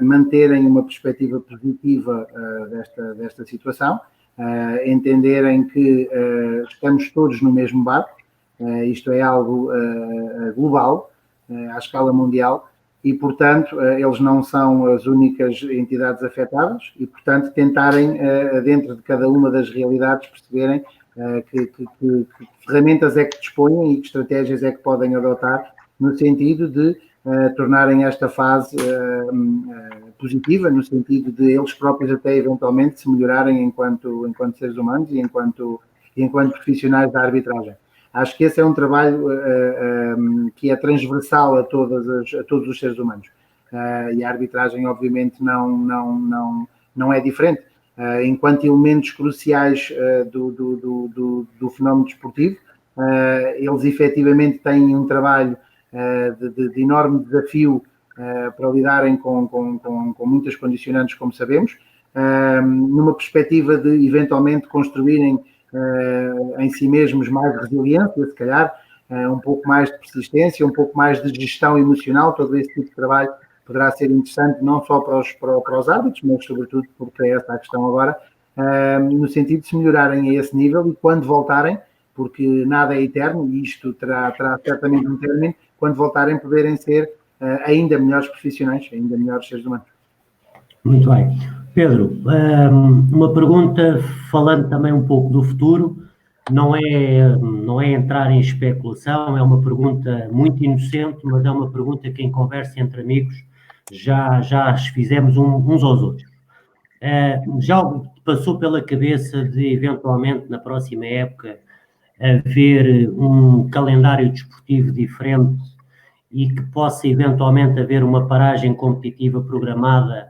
manterem uma perspectiva positiva desta situação, entenderem que estamos todos no mesmo barco, isto é algo global, à escala mundial, e, portanto, eles não são as únicas entidades afetadas e, portanto, tentarem, dentro de cada uma das realidades, perceberem que ferramentas é que dispõem e que estratégias é que podem adotar no sentido de tornarem esta fase positiva, no sentido de eles próprios até eventualmente se melhorarem enquanto seres humanos e enquanto profissionais da arbitragem. Acho que esse é um trabalho que é transversal a todos os seres humanos. E a arbitragem, obviamente, não é diferente. Enquanto elementos cruciais do fenómeno desportivo, eles efetivamente têm um trabalho de enorme desafio para lidarem com muitas condicionantes, como sabemos, numa perspectiva de eventualmente construírem em si mesmos mais resiliência, se calhar, um pouco mais de persistência, um pouco mais de gestão emocional. Todo esse tipo de trabalho poderá ser interessante não só para os árbitros, mas sobretudo, porque é essa a questão agora, no sentido de se melhorarem a esse nível e quando voltarem, porque nada é eterno e isto terá certamente um término, quando voltarem poderem ser ainda melhores profissionais, ainda melhores seres humanos. Muito bem. Pedro, uma pergunta falando também um pouco do futuro, não é entrar em especulação, é uma pergunta muito inocente, mas é uma pergunta que em conversa entre amigos já as fizemos uns aos outros. Já passou pela cabeça de, eventualmente, na próxima época, haver um calendário desportivo diferente e que possa, eventualmente, haver uma paragem competitiva programada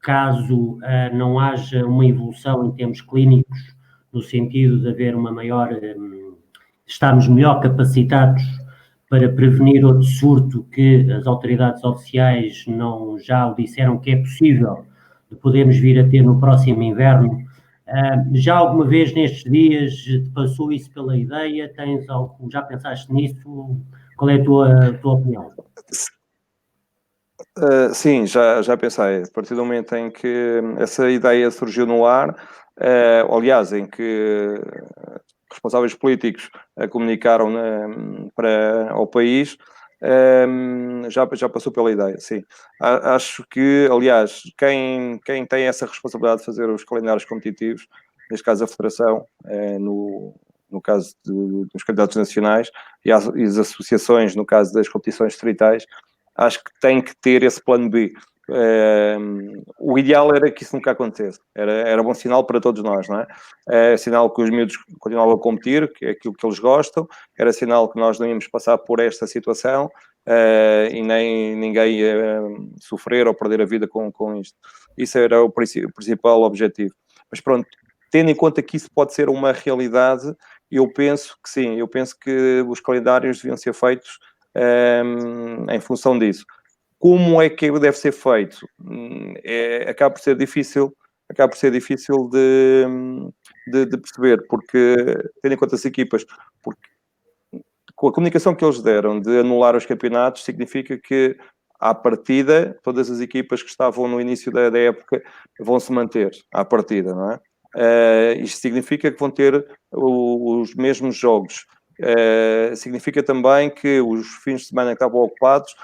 caso não haja uma evolução em termos clínicos, no sentido de haver uma maior... estarmos melhor capacitados para prevenir outro surto que as autoridades oficiais não já o disseram que é possível de podermos vir a ter no próximo inverno. Já alguma vez nestes dias te passou isso pela ideia? Já pensaste nisso? Qual é a tua opinião? Sim, já pensei. A partir do momento em que essa ideia surgiu no ar, aliás, em que responsáveis políticos comunicaram ao país, já passou pela ideia, sim. Acho que, aliás, quem tem essa responsabilidade de fazer os calendários competitivos, neste caso a Federação, no caso dos candidatos nacionais, e as associações, no caso das competições distritais, acho que tem que ter esse plano B. O ideal era que isso nunca acontecesse. Era bom sinal para todos nós, não é? É sinal que os miúdos continuavam a competir, que é aquilo que eles gostam. Era sinal que nós não íamos passar por esta situação e nem ninguém ia sofrer ou perder a vida com isto. Isso era o principal objetivo. Mas pronto, tendo em conta que isso pode ser uma realidade, eu penso que sim. Eu penso que os calendários deviam ser feitos em função disso. Como é que deve ser feito? Acaba por ser difícil de perceber, porque, tendo em conta as equipas, porque com a comunicação que eles deram de anular os campeonatos, significa que, à partida, todas as equipas que estavam no início da época vão se manter, à partida, não é? Isto significa que vão ter os mesmos jogos. Significa também que os fins de semana que estavam ocupados,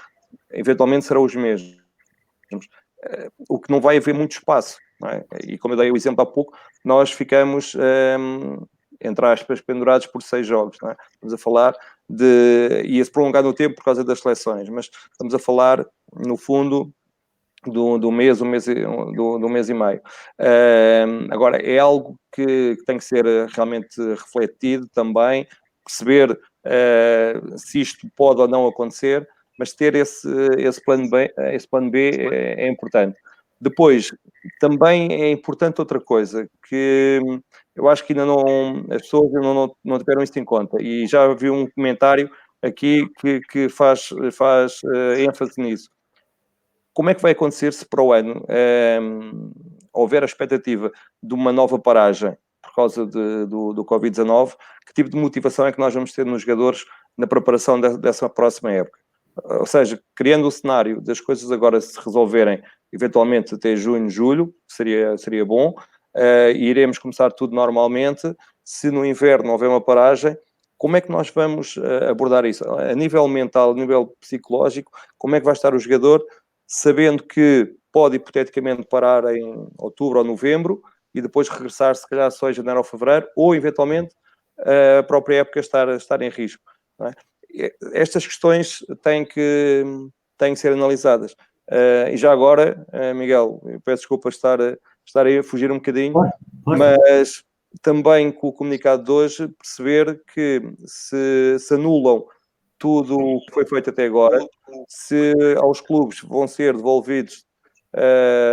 eventualmente serão os mesmos. O que não vai haver muito espaço, não é? E como eu dei o exemplo há pouco, nós ficamos, entre aspas, pendurados por 6 jogos, não é? Estamos a falar ia-se prolongar no tempo por causa das seleções, mas estamos a falar, no fundo, do mês e meio. Agora, é algo que tem que ser realmente refletido também, perceber se isto pode ou não acontecer, mas ter esse plano B é importante. Depois, também é importante outra coisa, que eu acho que ainda as pessoas ainda não tiveram isto em conta, e já vi um comentário aqui que faz ênfase nisso. Como é que vai acontecer se para o ano houver a expectativa de uma nova paragem por causa do Covid-19? Que tipo de motivação é que nós vamos ter nos jogadores na preparação dessa próxima época? Ou seja, criando o cenário das coisas agora se resolverem eventualmente até junho, julho, seria bom, e iremos começar tudo normalmente. Se no inverno houver uma paragem, como é que nós vamos abordar isso? A nível mental, a nível psicológico, como é que vai estar o jogador, sabendo que pode hipoteticamente parar em outubro ou novembro e depois regressar, se calhar, só em janeiro ou fevereiro, ou eventualmente a própria época estar em risco, não é? Estas questões têm que ser analisadas. E já agora, Miguel, eu peço desculpa estar aí a fugir um bocadinho, mas também com o comunicado de hoje, perceber que se anulam tudo o que foi feito até agora, se aos clubes vão ser devolvidos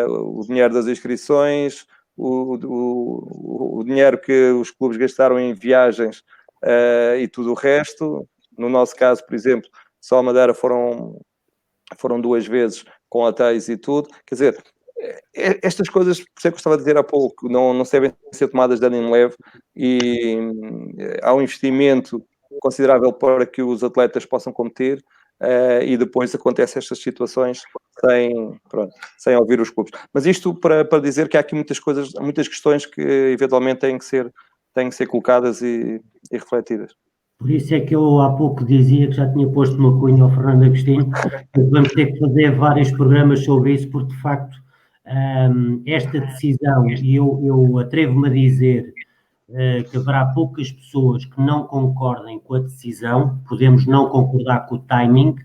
o dinheiro das inscrições, o dinheiro que os clubes gastaram em viagens e tudo o resto. No nosso caso, por exemplo, só a Madeira foram 2 vezes com hotéis e tudo. Quer dizer, estas coisas, por isso é que eu estava a dizer há pouco, não devem ser tomadas de ânimo leve, e há um investimento considerável para que os atletas possam competir, e depois acontecem estas situações sem ouvir os clubes. Mas isto para dizer que há aqui muitas questões que eventualmente têm que ser colocadas e refletidas. Por isso é que eu há pouco dizia que já tinha posto uma cunha ao Fernando Agostinho, que vamos ter que fazer vários programas sobre isso, porque de facto esta decisão, e eu atrevo-me a dizer que haverá poucas pessoas que não concordem com a decisão, podemos não concordar com o timing,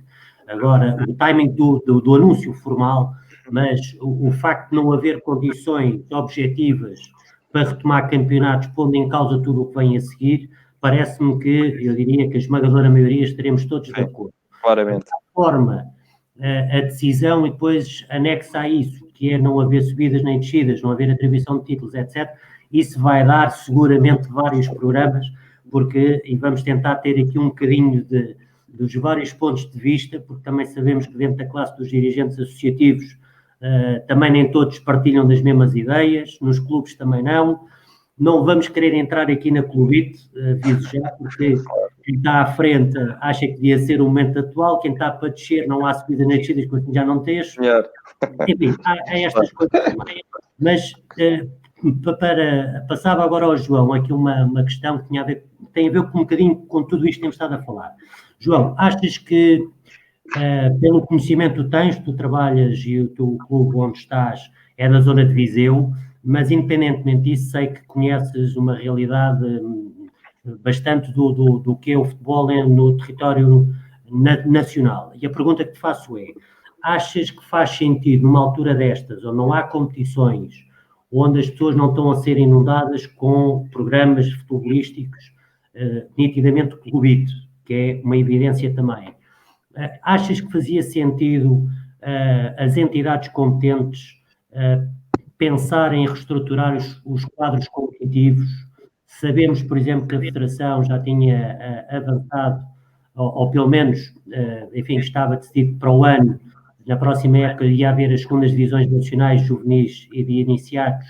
agora o timing do anúncio formal, mas o facto de não haver condições objetivas para retomar campeonatos, pondo em causa tudo o que vem a seguir, parece-me que, eu diria que a esmagadora maioria estaremos todos de acordo. Claramente. De forma, a decisão e depois anexa a isso, que é não haver subidas nem descidas, não haver atribuição de títulos, etc., isso vai dar seguramente vários programas, e vamos tentar ter aqui um bocadinho dos vários pontos de vista, porque também sabemos que dentro da classe dos dirigentes associativos também nem todos partilham das mesmas ideias, nos clubes também não. Não vamos querer entrar aqui na clubite, aviso já, porque quem está à frente acha que devia ser o momento atual, quem está para descer não há subida nem descidas, porque assim já não tens. Enfim, há estas coisas também. Mas passava agora ao João aqui uma questão que tem a ver com um bocadinho com tudo isto que temos estado a falar. João, achas que, pelo conhecimento que tens, tu trabalhas e o teu clube onde estás é na zona de Viseu, mas independentemente disso, sei que conheces uma realidade bastante do que é o futebol no território nacional. E a pergunta que te faço é, achas que faz sentido, numa altura destas, onde não há competições, onde as pessoas não estão a ser inundadas com programas futebolísticos nitidamente clubite, que é uma evidência também, achas que fazia sentido as entidades competentes pensar em reestruturar os quadros competitivos? Sabemos, por exemplo, que a Federação já tinha avançado, ou pelo menos, enfim, estava decidido para o ano, na próxima época ia haver as segundas divisões nacionais, juvenis e de iniciados.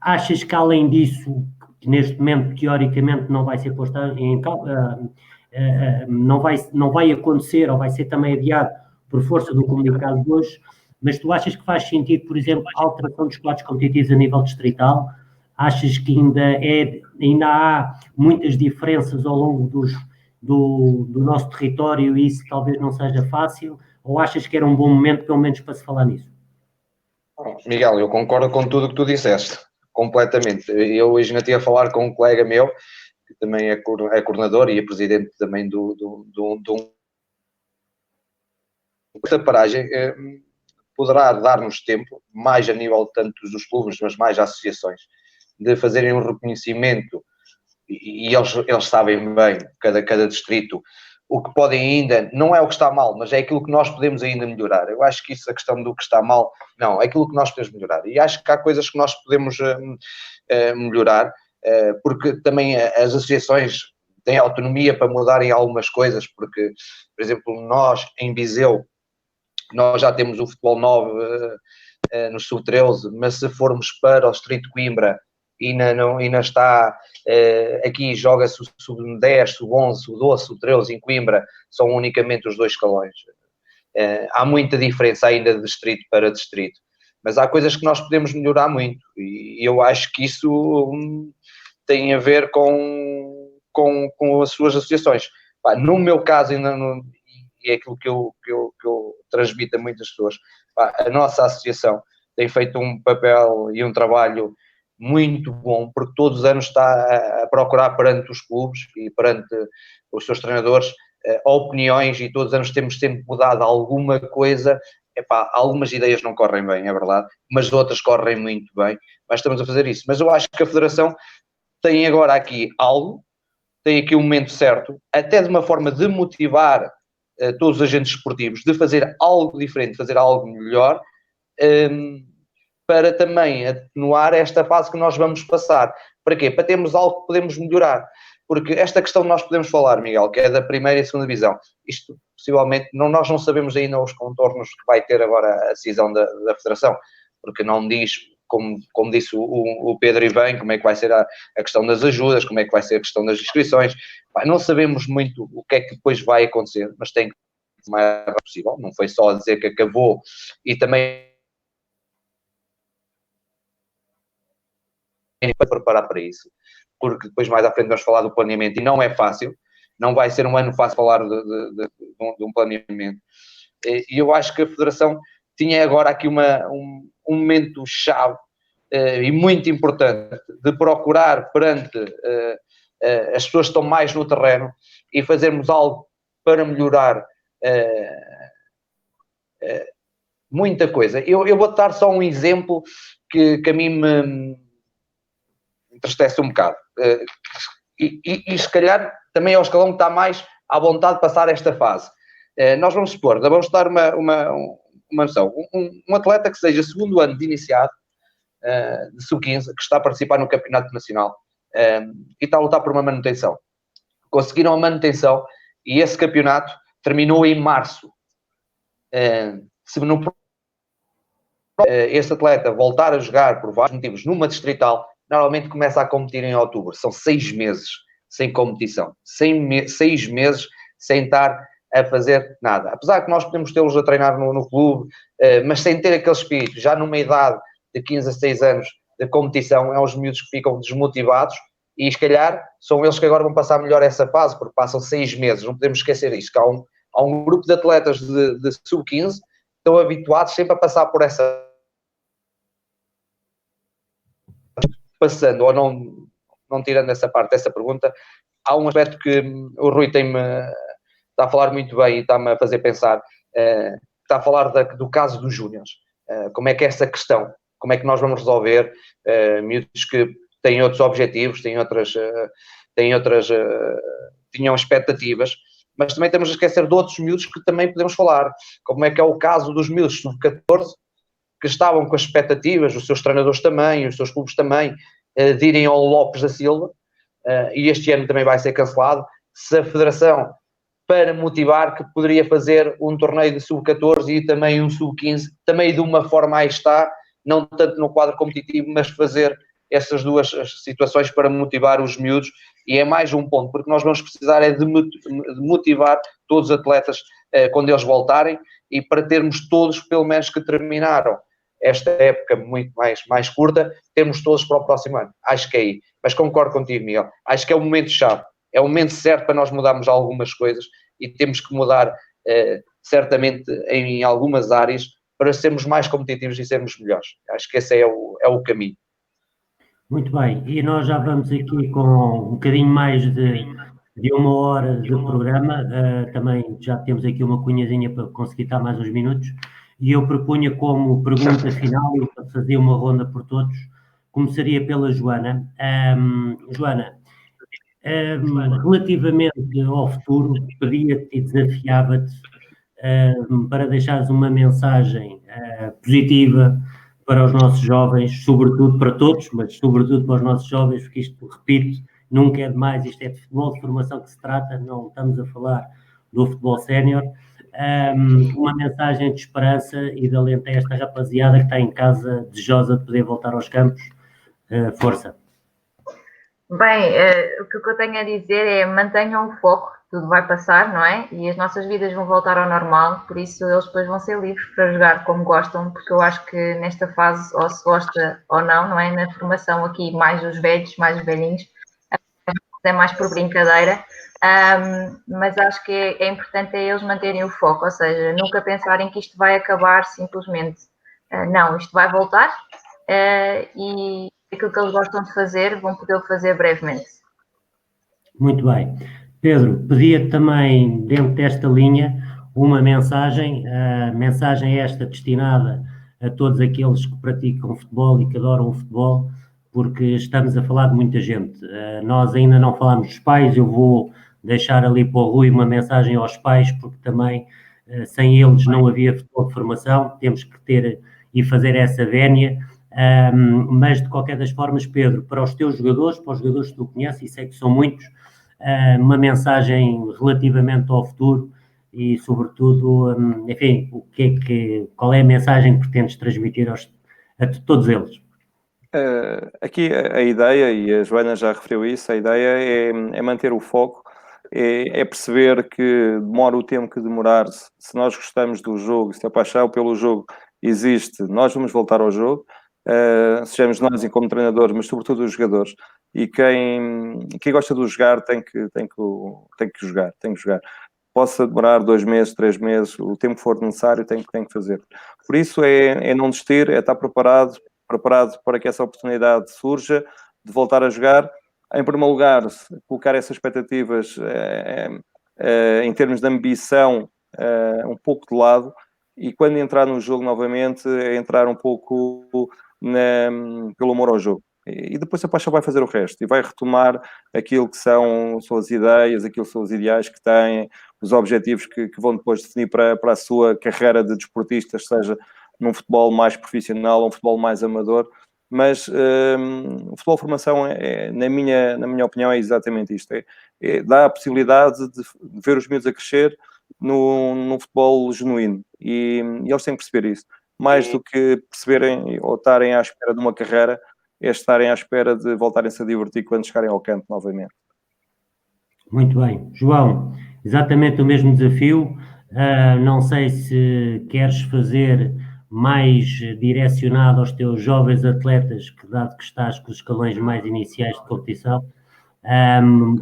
achas que além disso, que neste momento teoricamente não vai ser posto em causa, não vai acontecer ou vai ser também adiado por força do comunicado de hoje, mas tu achas que faz sentido, por exemplo, a alteração dos quadros competitivos a nível distrital? Achas que ainda há muitas diferenças ao longo do nosso território e isso talvez não seja fácil? Ou achas que era um bom momento, pelo menos, para se falar nisso? Miguel, eu concordo com tudo o que tu disseste, completamente. Eu hoje ainda estive a falar com um colega meu, que também é coordenador e é presidente também esta paragem poderá dar-nos tempo, mais a nível tanto dos clubes, mas mais as associações, de fazerem um reconhecimento, e eles sabem bem, cada distrito, o que podem ainda, não é o que está mal, mas é aquilo que nós podemos ainda melhorar. Eu acho que isso, a questão do que está mal, não, é aquilo que nós podemos melhorar. E acho que há coisas que nós podemos melhorar, porque também as associações têm autonomia para mudarem algumas coisas, porque, por exemplo, nós em Viseu, nós já temos o futebol 9 no sub-13, mas se formos para o distrito de Coimbra, ainda está, aqui joga-se o sub-10, sub-11, sub-12, sub-13 em Coimbra, são unicamente os 2 escalões. Há muita diferença ainda de distrito para distrito, mas há coisas que nós podemos melhorar muito, e eu acho que isso tem a ver com as suas associações. No meu caso, e é aquilo que eu transmito a muitas pessoas, a nossa associação tem feito um papel e um trabalho muito bom, porque todos os anos está a procurar perante os clubes e perante os seus treinadores opiniões, e todos os anos temos sempre mudado alguma coisa. Algumas ideias não correm bem, é verdade, mas outras correm muito bem, mas estamos a fazer isso. Mas eu acho que a Federação tem agora aqui algo, tem aqui um momento certo, até de uma forma de motivar todos os agentes esportivos, de fazer algo diferente, fazer algo melhor, para também atenuar esta fase que nós vamos passar. Para quê? Para termos algo que podemos melhorar. Porque esta questão nós podemos falar, Miguel, que é da primeira e segunda divisão. Isto, possivelmente, nós não sabemos ainda os contornos que vai ter agora a decisão da Federação, porque não diz, como disse o Pedro e bem, como é que vai ser a questão das ajudas, como é que vai ser a questão das inscrições. Não sabemos muito o que é que depois vai acontecer, mas tem que ser o mais rápido possível. Não foi só dizer que acabou, e também para preparar para isso, porque depois mais à frente vamos falar do planeamento, e não é fácil, não vai ser um ano fácil falar de um planeamento, e eu acho que a Federação tinha agora aqui um momento-chave e muito importante de procurar perante as pessoas que estão mais no terreno e fazermos algo para melhorar muita coisa. Eu vou dar só um exemplo que a mim me entristece um bocado. E se calhar também é o escalão que está mais à vontade de passar esta fase. Nós vamos supor, vamos dar uma noção. Um atleta que seja segundo ano de iniciado, de sub-15, que está a participar no campeonato nacional e está a lutar por uma manutenção. Conseguiram a manutenção e esse campeonato terminou em março. Se este atleta voltar a jogar por vários motivos numa distrital, normalmente começa a competir em outubro. São 6 meses sem competição. 6 meses sem estar a fazer nada. Apesar que nós podemos tê-los a treinar no clube, mas sem ter aquele espírito, já numa idade de 15 a 6 anos de competição, é os miúdos que ficam desmotivados, e se calhar são eles que agora vão passar melhor essa fase, porque passam 6 meses. Não podemos esquecer isto, que há um grupo de atletas de sub-15 que estão habituados sempre a passar por essa... Passando, ou não tirando essa parte dessa pergunta, há um aspecto que o Rui está a falar muito bem e está-me a fazer pensar, está a falar do caso dos júniores. Como é que é essa questão? Como é que nós vamos resolver? Miúdos que têm outros objetivos, tinham expectativas, mas também temos a esquecer de outros miúdos que também podemos falar. Como é que é o caso dos miúdos sub-14, que estavam com as expectativas, os seus treinadores também, os seus clubes também, de irem ao Lopes da Silva, e este ano também vai ser cancelado. Se a Federação, para motivar, que poderia fazer um torneio de sub-14 e também um sub-15, também de uma forma aí está, não tanto no quadro competitivo, mas fazer essas duas situações para motivar os miúdos, e é mais um ponto, porque nós vamos precisar de motivar todos os atletas quando eles voltarem, e para termos todos, pelo menos, que terminaram esta época muito mais curta, termos todos para o próximo ano. Acho que é aí. Mas concordo contigo, Miguel. Acho que é o momento-chave. É o momento certo para nós mudarmos algumas coisas, e temos que mudar certamente em algumas áreas para sermos mais competitivos e sermos melhores. Acho que esse é o caminho. Muito bem, e nós já vamos aqui com um bocadinho mais de 1 hora de programa, também já temos aqui uma cunhazinha para conseguir estar mais uns minutos, e eu propunha como pergunta final, e para fazer uma ronda por todos, começaria pela Joana. Joana, relativamente ao futuro, pedia-te e desafiava-te para deixares uma mensagem positiva para os nossos jovens, sobretudo para todos, mas sobretudo para os nossos jovens, porque isto, repito, nunca é demais, isto é de futebol de formação que se trata, não estamos a falar do futebol sénior. Uma mensagem de esperança e de alento a esta rapaziada que está em casa desejosa de poder voltar aos campos. Força! Bem, o que eu tenho a dizer é mantenham o foco, tudo vai passar, não é? E as nossas vidas vão voltar ao normal, por isso eles depois vão ser livres para jogar como gostam, porque eu acho que nesta fase, ou se gosta ou não é? Na formação aqui, mais os velhos, mais os velhinhos, é mais por brincadeira, mas acho que é importante eles manterem o foco, ou seja, nunca pensarem que isto vai acabar simplesmente. Não, isto vai voltar e aquilo que eles gostam de fazer vão poder fazer brevemente. Muito bem. Pedro, pedia também, dentro desta linha, uma mensagem, mensagem esta destinada a todos aqueles que praticam futebol e que adoram o futebol, porque estamos a falar de muita gente. Nós ainda não falamos dos pais, eu vou deixar ali para o Rui uma mensagem aos pais, porque também sem eles não havia futebol de formação, temos que ter e fazer essa vénia. Mas de qualquer das formas, Pedro, para os teus jogadores, para os jogadores que tu conheces, e sei que são muitos, uma mensagem relativamente ao futuro e, sobretudo, enfim, qual é a mensagem que pretendes transmitir a todos eles? Aqui a ideia, e a Joana já referiu isso, a ideia é manter o foco, é perceber que demora o tempo que demorar, se nós gostamos do jogo, se a paixão pelo jogo existe, nós vamos voltar ao jogo, sejamos nós como treinadores, mas sobretudo os jogadores, e quem gosta de jogar tem que jogar. Possa demorar 2 meses, 3 meses, o tempo que for necessário tem que fazer. Por isso é não desistir, é estar preparado para que essa oportunidade surja, de voltar a jogar. Em primeiro lugar, colocar essas expectativas em termos de ambição um pouco de lado, e quando entrar no jogo novamente, entrar um pouco pelo amor ao jogo. E depois a paixão vai fazer o resto e vai retomar aquilo que são suas ideias, aquilo que são os ideais que têm, os objetivos que vão depois definir para a sua carreira de desportista, seja num futebol mais profissional ou um futebol mais amador. Mas o futebol de formação, na minha opinião, é exatamente isto. Dá a possibilidade de ver os miúdos a crescer num futebol genuíno. E eles têm que perceber isso. Mais do que perceberem ou estarem à espera de uma carreira, é estarem à espera de voltarem-se a divertir quando chegarem ao campo novamente. Muito bem. João, exatamente o mesmo desafio. Não sei se queres fazer mais direcionado aos teus jovens atletas, que dado que estás com os escalões mais iniciais de competição,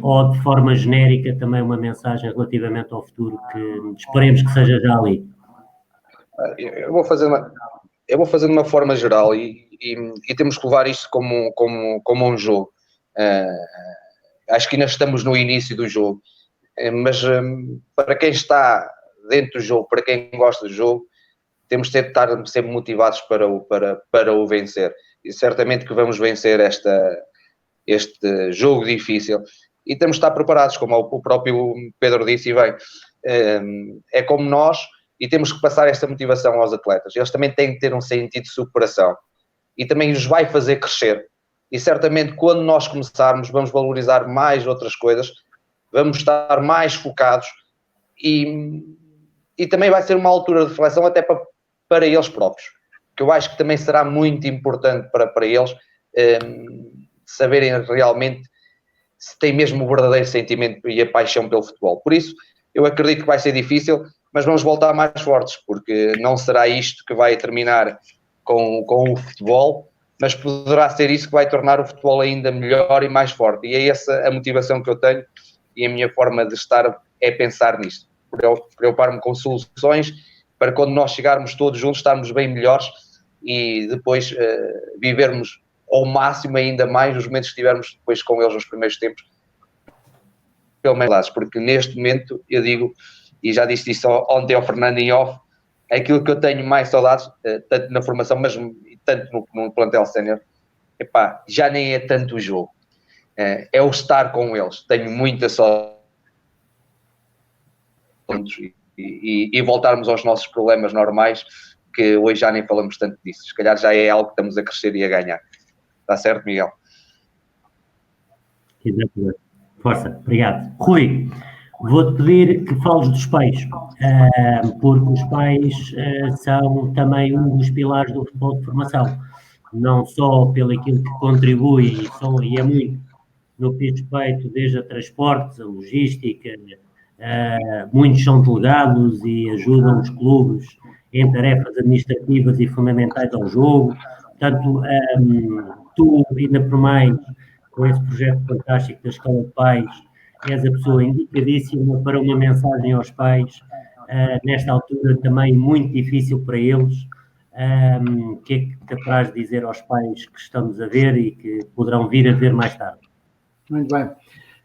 ou de forma genérica também uma mensagem relativamente ao futuro que esperemos que seja já ali. Eu vou fazer de uma forma geral e temos que levar isto como um jogo. Acho que ainda estamos no início do jogo, mas para quem está dentro do jogo, para quem gosta do jogo, temos de estar sempre motivados para o vencer. E certamente que vamos vencer este jogo difícil. E temos de estar preparados, como o próprio Pedro disse, e bem, é como nós, e temos que passar esta motivação aos atletas. Eles também têm que ter um sentido de superação. E também os vai fazer crescer. E certamente quando nós começarmos, vamos valorizar mais outras coisas, vamos estar mais focados e também vai ser uma altura de reflexão até para eles próprios, que eu acho que também será muito importante para eles saberem realmente se têm mesmo o verdadeiro sentimento e a paixão pelo futebol. Por isso, eu acredito que vai ser difícil, mas vamos voltar mais fortes, porque não será isto que vai terminar com o futebol, mas poderá ser isso que vai tornar o futebol ainda melhor e mais forte. E é essa a motivação que eu tenho e a minha forma de estar é pensar nisto. Preocupar-me com soluções para quando nós chegarmos todos juntos estarmos bem melhores e depois vivermos ao máximo ainda mais os momentos que estivermos depois com eles nos primeiros tempos. Pelo menos, porque neste momento, eu digo, e já disse isso ontem ao Fernando em off, aquilo que eu tenho mais saudades, tanto na formação, mas tanto no plantel sénior, já nem é tanto o jogo. É o estar com eles. Tenho muita saudade e voltarmos aos nossos problemas normais, que hoje já nem falamos tanto disso. Se calhar já é algo que estamos a crescer e a ganhar. Está certo, Miguel? Exatamente. Força, obrigado. Rui, vou-te pedir que fales dos pais, porque os pais são também um dos pilares do futebol de formação, não só pelo aquilo que contribui e é muito no que diz respeito desde a transportes, a logística, muitos são delegados e ajudam os clubes em tarefas administrativas e fundamentais ao jogo. Portanto, tu, ainda por mais, com esse projeto fantástico da Escola de Pais, és a pessoa indicadíssima para uma mensagem aos pais, nesta altura também muito difícil para eles. O que é que te apraz dizer aos pais que estamos a ver e que poderão vir a ver mais tarde? Muito bem.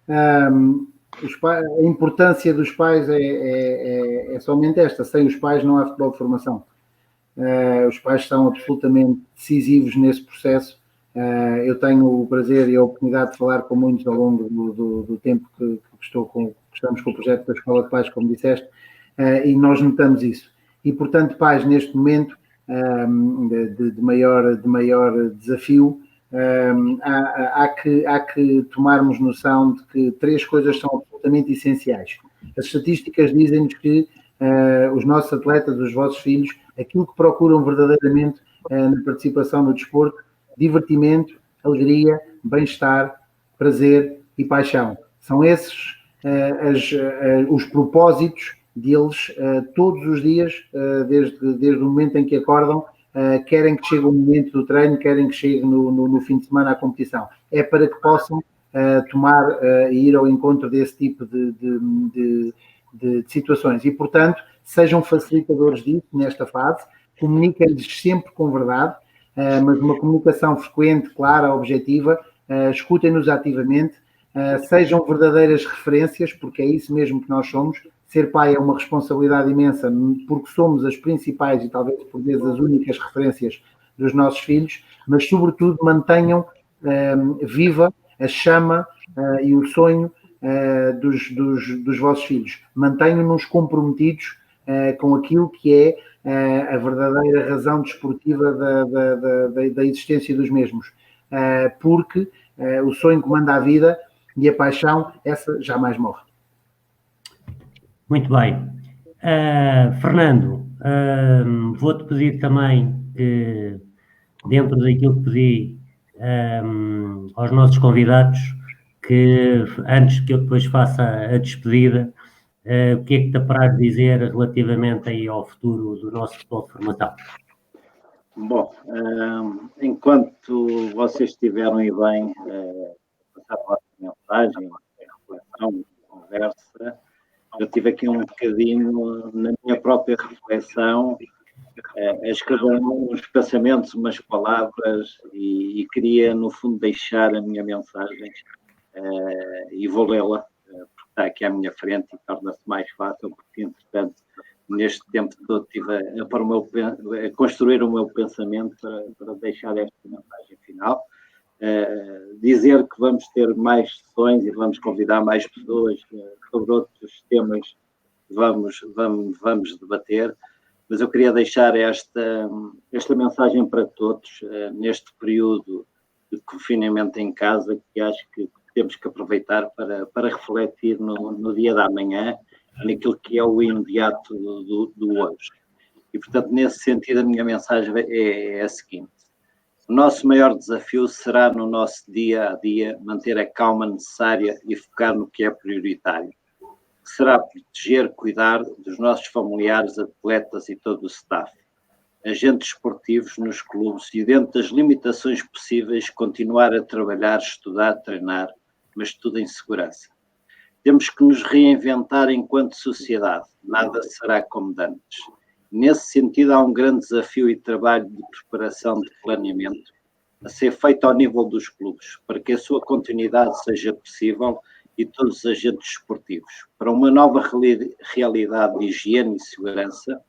A importância dos pais é somente esta. Sem os pais não há futebol de formação. Os pais são absolutamente decisivos nesse processo. Eu tenho o prazer e a oportunidade de falar com muitos ao longo do tempo que estamos com o projeto da Escola de Pais, como disseste, e nós notamos isso. E, portanto, pais, neste momento de maior desafio, há que tomarmos noção de que 3 coisas são absolutamente essenciais. As estatísticas dizem-nos que os nossos atletas, os vossos filhos, aquilo que procuram verdadeiramente na participação no desporto: divertimento, alegria, bem-estar, prazer e paixão. São esses os propósitos deles todos os dias, desde o momento em que acordam. Querem que chegue o momento do treino, querem que chegue no fim de semana à competição. É para que possam tomar e ir ao encontro desse tipo de situações. E, portanto, sejam facilitadores disso nesta fase, comuniquem-lhes sempre com verdade, mas uma comunicação frequente, clara, objetiva, escutem-nos ativamente, sejam verdadeiras referências, porque é isso mesmo que nós somos. Ser pai é uma responsabilidade imensa, porque somos as principais e talvez por vezes as únicas referências dos nossos filhos, mas sobretudo mantenham viva a chama e o sonho dos vossos filhos. Mantenham-nos comprometidos com aquilo que é a verdadeira razão desportiva da existência dos mesmos, porque o sonho comanda a vida e a paixão, essa jamais morre. Muito bem. Fernando, vou-te pedir também que, dentro daquilo que pedi aos nossos convidados, que antes que eu depois faça a despedida, o que é que te apraz dizer relativamente aí ao futuro do nosso futebol de formação? Bom, enquanto vocês estiveram aí bem, passar a vossa mensagem, a reflexão, a conversa, eu tive aqui um bocadinho, na minha própria reflexão, a escrever uns pensamentos, umas palavras, e queria, no fundo, deixar a minha mensagem e vou lê-la, porque está aqui à minha frente e torna-se mais fácil, porque, entretanto, neste tempo todo estive a construir o meu pensamento para deixar esta mensagem final. Dizer que vamos ter mais sessões e vamos convidar mais pessoas sobre outros temas, vamos debater, mas eu queria deixar esta mensagem para todos neste período de confinamento em casa, que acho que temos que aproveitar para refletir no dia da manhã, naquilo que é o imediato do hoje. E, portanto, nesse sentido, a minha mensagem é a seguinte: O nosso maior desafio será no nosso dia a dia manter a calma necessária e focar no que é prioritário, que será proteger, cuidar dos nossos familiares, atletas e todo o staff, agentes esportivos nos clubes e, dentro das limitações possíveis, continuar a trabalhar, estudar, treinar, mas tudo em segurança. Temos que nos reinventar enquanto sociedade, nada será como antes. Nesse sentido, há um grande desafio e trabalho de preparação de planeamento a ser feito ao nível dos clubes, para que a sua continuidade seja possível e todos os agentes esportivos, para uma nova realidade de higiene e segurança,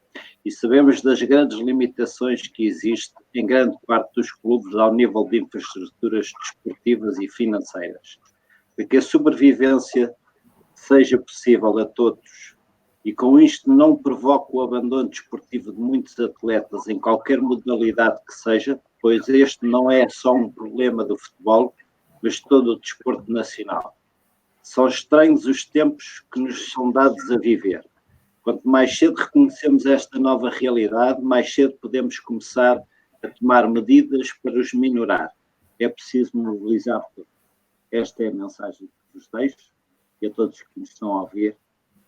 e sabemos das grandes limitações que existem em grande parte dos clubes ao nível de infraestruturas desportivas e financeiras, para que a sobrevivência seja possível a todos e com isto não provoque o abandono desportivo de muitos atletas em qualquer modalidade que seja, pois este não é só um problema do futebol, mas de todo o desporto nacional. São estranhos os tempos que nos são dados a viver. Quanto mais cedo reconhecemos esta nova realidade, mais cedo podemos começar a tomar medidas para os minorar. É preciso mobilizar todos. Esta é a mensagem que vos deixo e a todos que nos estão a ouvir,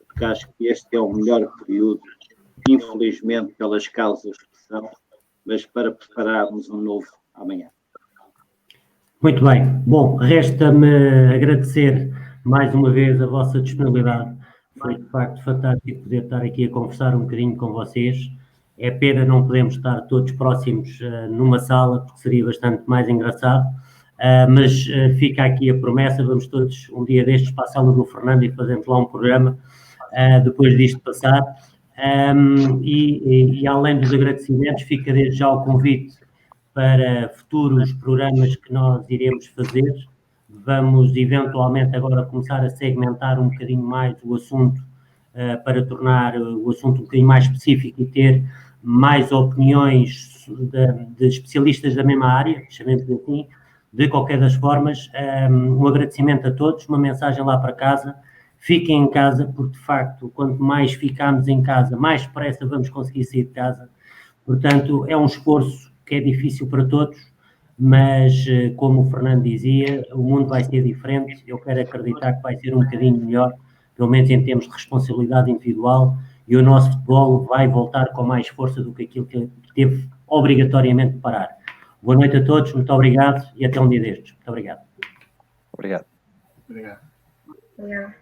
porque acho que este é o melhor período, infelizmente pelas causas que são, mas para prepararmos um novo amanhã. Muito bem. Bom, resta-me agradecer mais uma vez a vossa disponibilidade. Foi de facto fantástico poder estar aqui a conversar um bocadinho com vocês. É pena não podermos estar todos próximos numa sala, porque seria bastante mais engraçado. Mas fica aqui a promessa, vamos todos um dia destes para a sala do Fernando e fazemos lá um programa depois disto passar. E além dos agradecimentos, fica desde já o convite para futuros programas que nós iremos fazer. Vamos eventualmente agora começar a segmentar um bocadinho mais o assunto para tornar o assunto um bocadinho mais específico e ter mais opiniões de especialistas da mesma área, chamemos assim. De qualquer das formas, um agradecimento a todos, uma mensagem lá para casa. Fiquem em casa, porque de facto, quanto mais ficarmos em casa, mais depressa vamos conseguir sair de casa. Portanto, é um esforço que é difícil para todos, mas como o Fernando dizia, o mundo vai ser diferente. Eu quero acreditar que vai ser um bocadinho melhor, pelo menos em termos de responsabilidade individual, e o nosso futebol vai voltar com mais força do que aquilo que teve obrigatoriamente de parar. Boa noite a todos, muito obrigado e até um dia destes. Muito obrigado. Obrigado. Obrigado. Yeah.